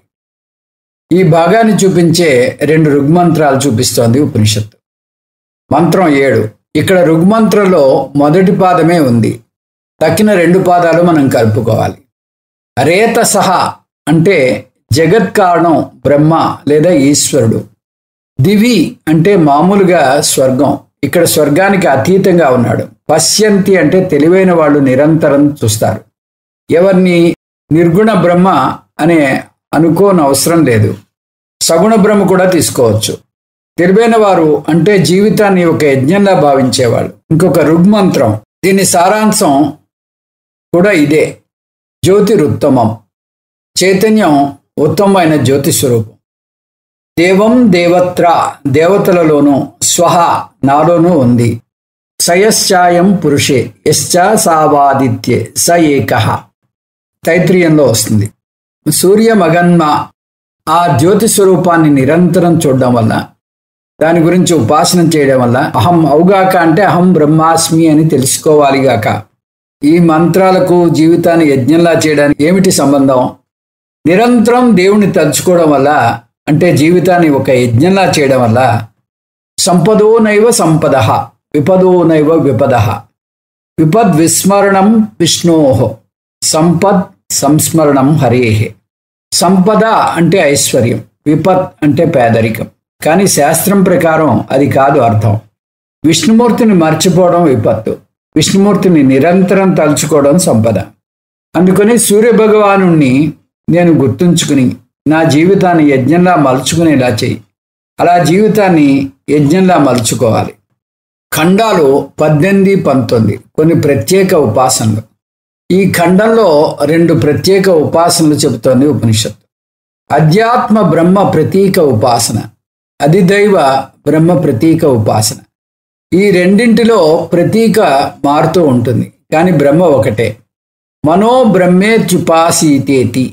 ఈ భాగాన్ని చూపించే 2 ఋగ్మంత్రాలు చూపిస్తోంది ఉపనిషత్తు. మంత్రం 7. ఇక్కడ ఋగ్మంత్రంలో మొదటి పాదమే ఉంది. తక్కిన 2 పాదాలు మనం కలుపుకోవాలి. రేతసహ అంటే జగత్ కారణం బ్రహ్మ లేదా ఈశ్వరుడు. దివి అంటే మామూలుగా స్వర్గం, ఇక్కడ స్వర్గానికి అతీతంగా ఉన్నాడు. పశ్యంతి అంటే తెలివైన వాళ్ళు నిరంతరం చూస్తారు. ఎవరిని నిర్గుణ బ్రహ్మ అనే అనుకోనవసరం లేదు, సగుణ బ్రహ్మ కూడా తీసుకోవచ్చు. తెలివైన వారు అంటే జీవితాన్ని ఒక యజ్ఞంలా భావించేవాళ్ళు. ఇంకొక ఋగ్మంత్రం, దీని సారాంశం కూడా ఇదే. జ్యోతిరుత్తమం, చైతన్యం ఉత్తమమైన జ్యోతి స్వరూపం. దేవం దేవత్ర, దేవతలలోనూ, స్వహ నాలోనూ ఉంది. సయశ్చాయం పురుషే యశ్చా సావాదిత్యే స ఏకః. తైత్రీయంలో వస్తుంది. సూర్యమగన్మ ఆ జ్యోతి స్వరూపాన్ని నిరంతరం చూడడం వల్ల, దాని గురించి ఉపాసన చేయడం వల్ల అహం అవుగాక అంటే అహం బ్రహ్మాస్మి అని తెలుసుకోవాలిగాక. ఈ మంత్రాలకు జీవితాన్ని యజ్ఞంలా చేయడానికి ఏమిటి సంబంధం? నిరంతరం దేవుణ్ణి తలుచుకోవడం వల్ల, అంటే జీవితాన్ని ఒక యజ్ఞంలా చేయడం వల్ల సంపదో నైవ సంపద, విపదో నైవ విపద. విపద్ విస్మరణం విష్ణోః, సంపద్ సంస్మరణం హరేః. సంపద అంటే ఐశ్వర్యం, విపత్ అంటే పేదరికం. కానీ శాస్త్రం ప్రకారం అది కాదు అర్థం. విష్ణుమూర్తిని మర్చిపోవడం విపత్తు, విష్ణుమూర్తిని నిరంతరం తలుచుకోవడం సంపద. అందుకని సూర్యభగవాను నేను గుర్తుంచుకుని నా జీవితాన్ని యజ్ఞంలా మలుచుకునేలా చెయ్యి. అలా జీవితాన్ని యజ్ఞంలా మలుచుకోవాలి. ఖండాలు 18, 19 కొన్ని ప్రత్యేక ఉపాసనలు. ఈ ఖండంలో 2 ప్రత్యేక ఉపాసనలు చెబుతోంది ఉపనిషత్తు. అధ్యాత్మ బ్రహ్మ ప్రతీక ఉపాసన, అధిదైవ బ్రహ్మ ప్రతీక ఉపాసన. ఈ రెండింటిలో ప్రతీక మారుతూ ఉంటుంది, కానీ బ్రహ్మ ఒకటే. మనో బ్రహ్మేత్యుపాసీతేతి.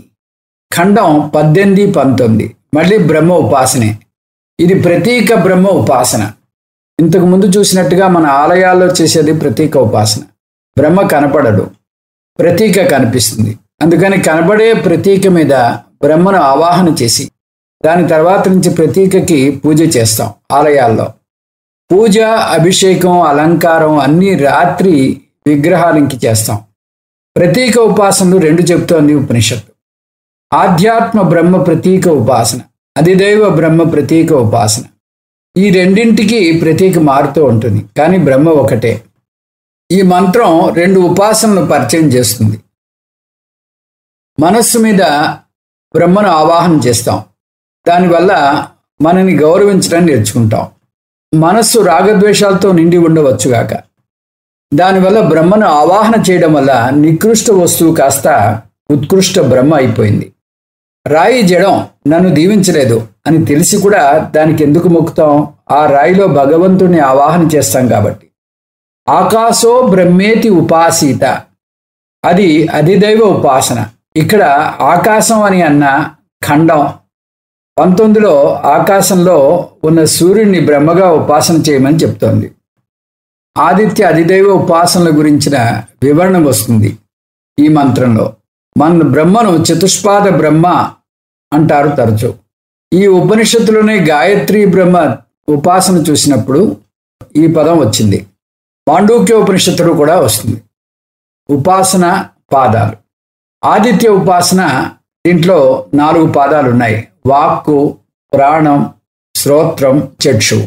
ఖండం 18, 19 మళ్ళీ బ్రహ్మ ఉపాసనే. ఇది ప్రతీక బ్రహ్మ ఉపాసన. ఇంతకు ముందు చూసినట్టుగా మన ఆలయాల్లో చేసేది ప్రతీక ఉపాసన. బ్రహ్మ కనపడడు, ప్రతీక కనిపిస్తుంది. అందుకని కనబడే ప్రతీక మీద బ్రహ్మను ఆవాహన చేసి దాని తర్వాత నుంచి ప్రతీకకి పూజ చేస్తాం ఆలయాల్లో. పూజ, అభిషేకం, అలంకారం అన్నీ రాత్రి విగ్రహాలకి చేస్తాం. ప్రతీక ఉపాసనలు 2 చెప్తోంది ఉపనిషత్తు. ఆధ్యాత్మ బ్రహ్మ ప్రతీక ఉపాసన, అధిదైవ బ్రహ్మ ప్రతీక ఉపాసన. ఈ రెండింటికి ప్రతీక మారుతూ ఉంటుంది, కానీ బ్రహ్మ ఒకటే. ఈ మంత్రం 2 ఉపాసనలు పరిచయం చేస్తుంది. మనస్సు మీద బ్రహ్మను ఆవాహన చేస్తాం, దానివల్ల మనని గౌరవించడం నేర్చుకుంటాం. మనస్సు రాగద్వేషాలతో నిండి ఉండవచ్చుగాక. దానివల్ల బ్రహ్మను ఆవాహన చేయడం వల్ల నికృష్ట వస్తువు కాస్త ఉత్కృష్ట బ్రహ్మ అయిపోయింది. రాయి జడం, నన్ను దీవించలేదు అని తెలిసి కూడా దానికి ఎందుకు మొక్కుతాం? ఆ రాయిలో భగవంతుని ఆవాహన చేస్తాం కాబట్టి. ఆకాశో బ్రహ్మేతి ఉపాసీత, అది అధిదైవ ఉపాసన. ఇక్కడ ఆకాశం అని అన్న ఖండం 19లో ఆకాశంలో ఉన్న సూర్యుడిని బ్రహ్మగా ఉపాసన చేయమని చెప్తోంది. ఆదిత్య అధిదైవ ఉపాసనల గురించిన వివరణ వస్తుంది ఈ మంత్రంలో. మన బ్రహ్మను చతుష్పాద బ్రహ్మ అంటారు తరచు. ఈ ఉపనిషత్తులోనే గాయత్రి బ్రహ్మ ఉపాసన చూసినప్పుడు ఈ పదం వచ్చింది. మాండూక్య ఉపనిషత్తులో కూడా వస్తుంది. ఉపాసన పాదాలు. ఆదిత్య ఉపాసన, దీంట్లో 4 పాదాలు ఉన్నాయి. వాక్కు, ప్రాణం, శ్రోత్రం, చక్షు.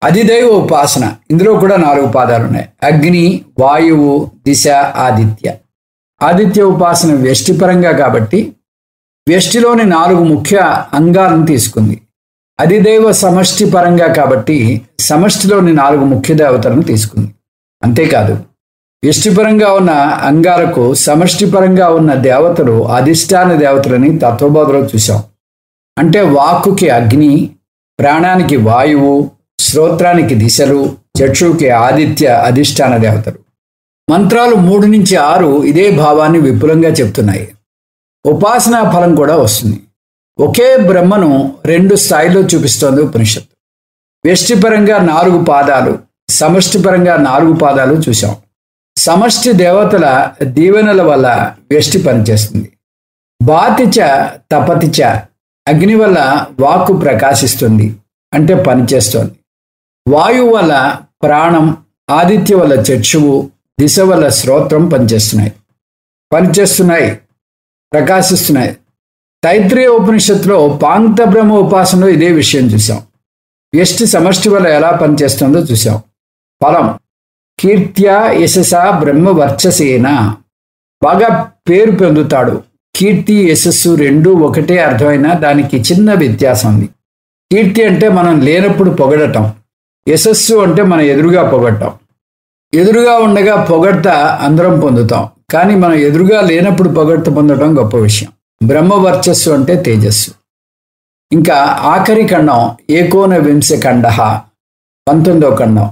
అధిదైవ ఉపాసన, ఇందులో కూడా 4 పాదాలు ఉన్నాయి. అగ్ని, వాయువు, దిశ, ఆదిత్య. ఆదిత్య ఉపాసన వ్యష్టిపరంగా కాబట్టి వ్యష్టిలోని 4 ముఖ్య అంగాలను తీసుకుంది. అధిదైవ సమష్టి పరంగా కాబట్టి సమష్టిలోని 4 ముఖ్య దేవతలను తీసుకుంది. అంతేకాదు, వ్యష్టిపరంగా ఉన్న అంగాలకు సమష్టిపరంగా ఉన్న దేవతలు అధిష్టాన దేవతలని తత్వబోధలో చూసాం. అంటే వాక్కుకి అగ్ని, ప్రాణానికి వాయువు, శ్రోత్రానికి దిశలు, చక్షుకి ఆదిత్య అధిష్టాన దేవతలు. మంత్రాలు 3 నుంచి 6 ఇదే భావాన్ని విపులంగా చెప్తున్నాయి. ఉపాసనా ఫలం కూడా వస్తుంది. ఒకే బ్రహ్మను 2 స్థాయిలో చూపిస్తోంది ఉపనిషత్తు. వ్యష్టిపరంగా 4 పాదాలు, సమష్టిపరంగా 4 పాదాలు చూసాం. సమష్టి దేవతల దీవెనల వల్ల వ్యష్టి పనిచేస్తుంది. బాతిచ తపతిచ, అగ్ని వల్ల వాక్కు ప్రకాశిస్తుంది, అంటే పనిచేస్తోంది. వాయువు వల్ల ప్రాణం, ఆదిత్య వల్ల చక్షువు, దిశ వల్ల శ్రోత్రం పనిచేస్తున్నాయి, ప్రకాశిస్తున్నాయి. తైత్రీయ ఉపనిషత్తులో పాంక్త బ్రహ్మ ఉపాసనలో ఇదే విషయం చూసాం. వ్యష్టి సమష్టి వల్ల ఎలా పనిచేస్తుందో చూసాం. ఫలం కీర్త్యా యశసా బ్రహ్మ వర్చసేన, బాగా పేరు పొందుతాడు. కీర్తి, యశస్సు 2 ఒకటే అర్థమైనా దానికి చిన్న వ్యత్యాసం ఉంది. కీర్తి అంటే మనం లేనప్పుడు పొగడటం, యశస్సు అంటే మన ఎదురుగా పొగడటం. ఎదురుగా ఉండగా పొగడ్త అందరం పొందుతాం, కానీ మనం ఎదురుగా లేనప్పుడు పొగడ్త పొందడం గొప్ప విషయం. బ్రహ్మ వర్చస్సు అంటే తేజస్సు. ఇంకా ఆఖరి ఖండం ఏకోన వింశ ఖండ, 19వ ఖండం.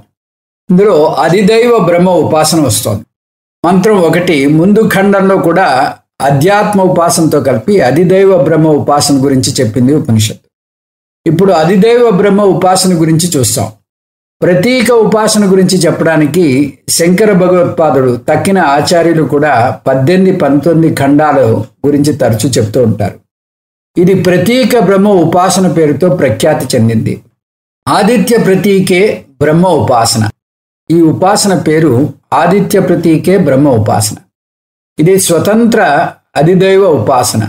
ఇందులో అధిదైవ బ్రహ్మ ఉపాసన వస్తోంది. మంత్రం 1 ముందు ఖండంలో కూడా అధ్యాత్మ ఉపాసనతో కలిపి అధిదైవ బ్రహ్మ ఉపాసన గురించి చెప్పింది ఉపనిషత్తు. ఇప్పుడు అధిదైవ బ్రహ్మ ఉపాసన గురించి చూస్తాం. ప్రతీక ఉపాసన గురించి చెప్పడానికి శంకర భగవత్పాదుడు తక్కిన ఆచార్యులు కూడా 18-19 ఖండాల గురించి తరచూ చెప్తూ ఉంటారు. ఇది ప్రతీక బ్రహ్మ ఉపాసన పేరుతో ప్రఖ్యాతి చెందింది. ఆదిత్య ప్రతీకే బ్రహ్మ ఉపాసన. ఈ ఉపాసన పేరు ఆదిత్య ప్రతీకే బ్రహ్మ ఉపాసన. ఇది స్వతంత్ర అధిదైవ ఉపాసన.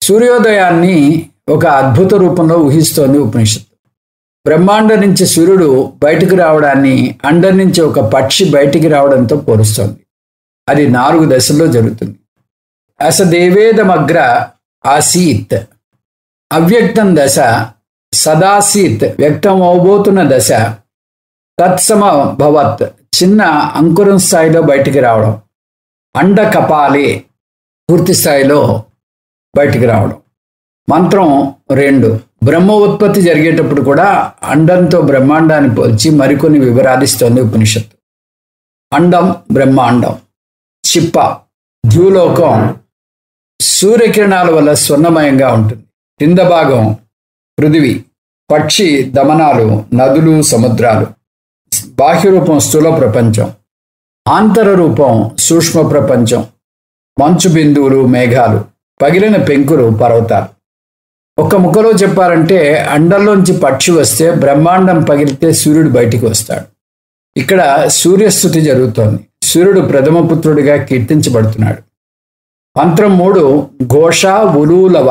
సూర్యోదయాన్ని ఒక అద్భుత రూపంలో ఊహిస్తోంది ఉపనిషత్తు. బ్రహ్మాండం నుంచి సూర్యుడు బయటకు రావడాన్ని అండం నుంచి ఒక పక్షి బయటికి రావడంతో పోలుస్తోంది. అది 4 దశల్లో జరుగుతుంది. అసదేవేదమగ్ర ఆసీత్ అవ్యక్తం దశ, సదాసీత్ వ్యక్తం అవబోతున్న దశ, తత్సమభవత్ చిన్న అంకురం స్థాయిలో బయటికి రావడం, అండ కపాలే పూర్తి స్థాయిలో బయటికి రావడం. మంత్రం 2 బ్రహ్మ ఉత్పత్తి జరిగేటప్పుడు కూడా అండంతో బ్రహ్మాండాన్ని పోల్చి మరికొన్ని వివరాలిస్తోంది ఉపనిషత్తు. అండం బ్రహ్మాండం, చిప్ప ద్యూలోకం సూర్యకిరణాల వల్ల స్వర్ణమయంగా ఉంటుంది. కింద భాగం పృథివీ, పక్షి దమనాలు, నదులు, సముద్రాలు. బాహ్య రూపం స్థూల ప్రపంచం, ఆంతర రూపం సూక్ష్మ ప్రపంచం, మంచు బిందువులు, మేఘాలు, పగిలిన పెంకులు, పర్వతాలు. ఒక్క ముక్కలో చెప్పాలంటే అండంలోంచి పక్షి వస్తే బ్రహ్మాండం పగిలితే సూర్యుడు బయటికి వస్తాడు. ఇక్కడ సూర్యస్థుతి జరుగుతోంది. సూర్యుడు ప్రథమ పుత్రుడిగా కీర్తించబడుతున్నాడు. మంత్రం 3 ఘోష ఉలూలవ.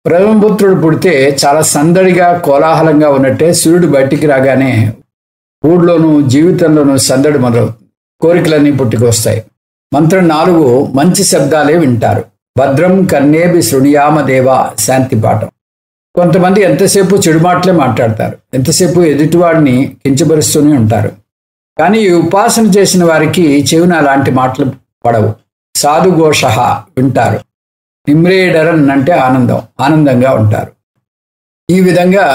ప్రథమ పుత్రుడు పుడితే చాలా సందడిగా కోలాహలంగా ఉన్నట్టే సూర్యుడు బయటికి రాగానే ఊళ్ళోనూ జీవితంలోనూ సందడి మొదలవుతుంది. కోరికలన్నీ పుట్టుకొస్తాయి. మంత్రం 4 మంచి శబ్దాలే వింటారు. భద్రం కన్నేబి శృణుయామ దేవ శాంతి పాఠం. కొంతమంది ఎంతసేపు చెడు మాటలే మాట్లాడతారు, ఎంతసేపు ఎదుటివాడిని కించపరుస్తూనే ఉంటారు. కానీ ఈ ఉపాసన చేసిన వారికి చెవిన అలాంటి మాటలు పడవు. సాధుఘోష వింటారు. నిమ్రేడరన్ అంటే ఆనందంగా ఉంటారు. ఈ విధంగా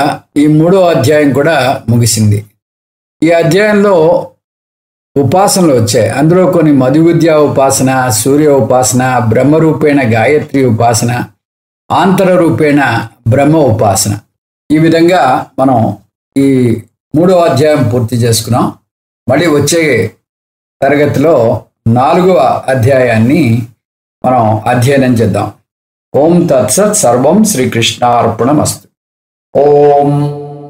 ఈ 3వ అధ్యాయం కూడా ముగిసింది. ఈ అధ్యాయంలో ఉపాసనలు వచ్చాయి. అందులో కొన్ని మధు విద్యా ఉపాసన, సూర్య ఉపాసన, బ్రహ్మరూపేణ గాయత్రి ఉపాసన, ఆంతర రూపేణ బ్రహ్మ ఉపాసన. ఈ విధంగా మనం ఈ 3వ అధ్యాయం పూర్తి చేసుకున్నాం. మళ్ళీ వచ్చే తరగతిలో 4వ అధ్యాయాన్ని మనం అధ్యయనం చేద్దాం. ఓం తత్సత్ సర్వం శ్రీకృష్ణార్పణమస్తు. ఓం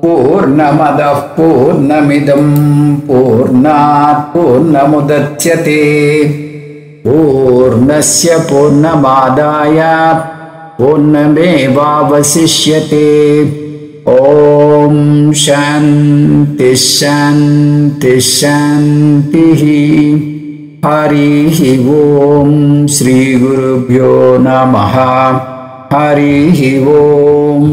పూర్ణమదః పూర్ణమిదం పూర్ణాత్ పూర్ణముదచ్యతే పూర్ణస్య పూర్ణమాదాయ పూర్ణమేవావశిష్యతే. ఓం శాంతి శాంతి శాంతిః. హరిః ఓం శ్రీ గురుభ్యో నమః. హరిః ఓం.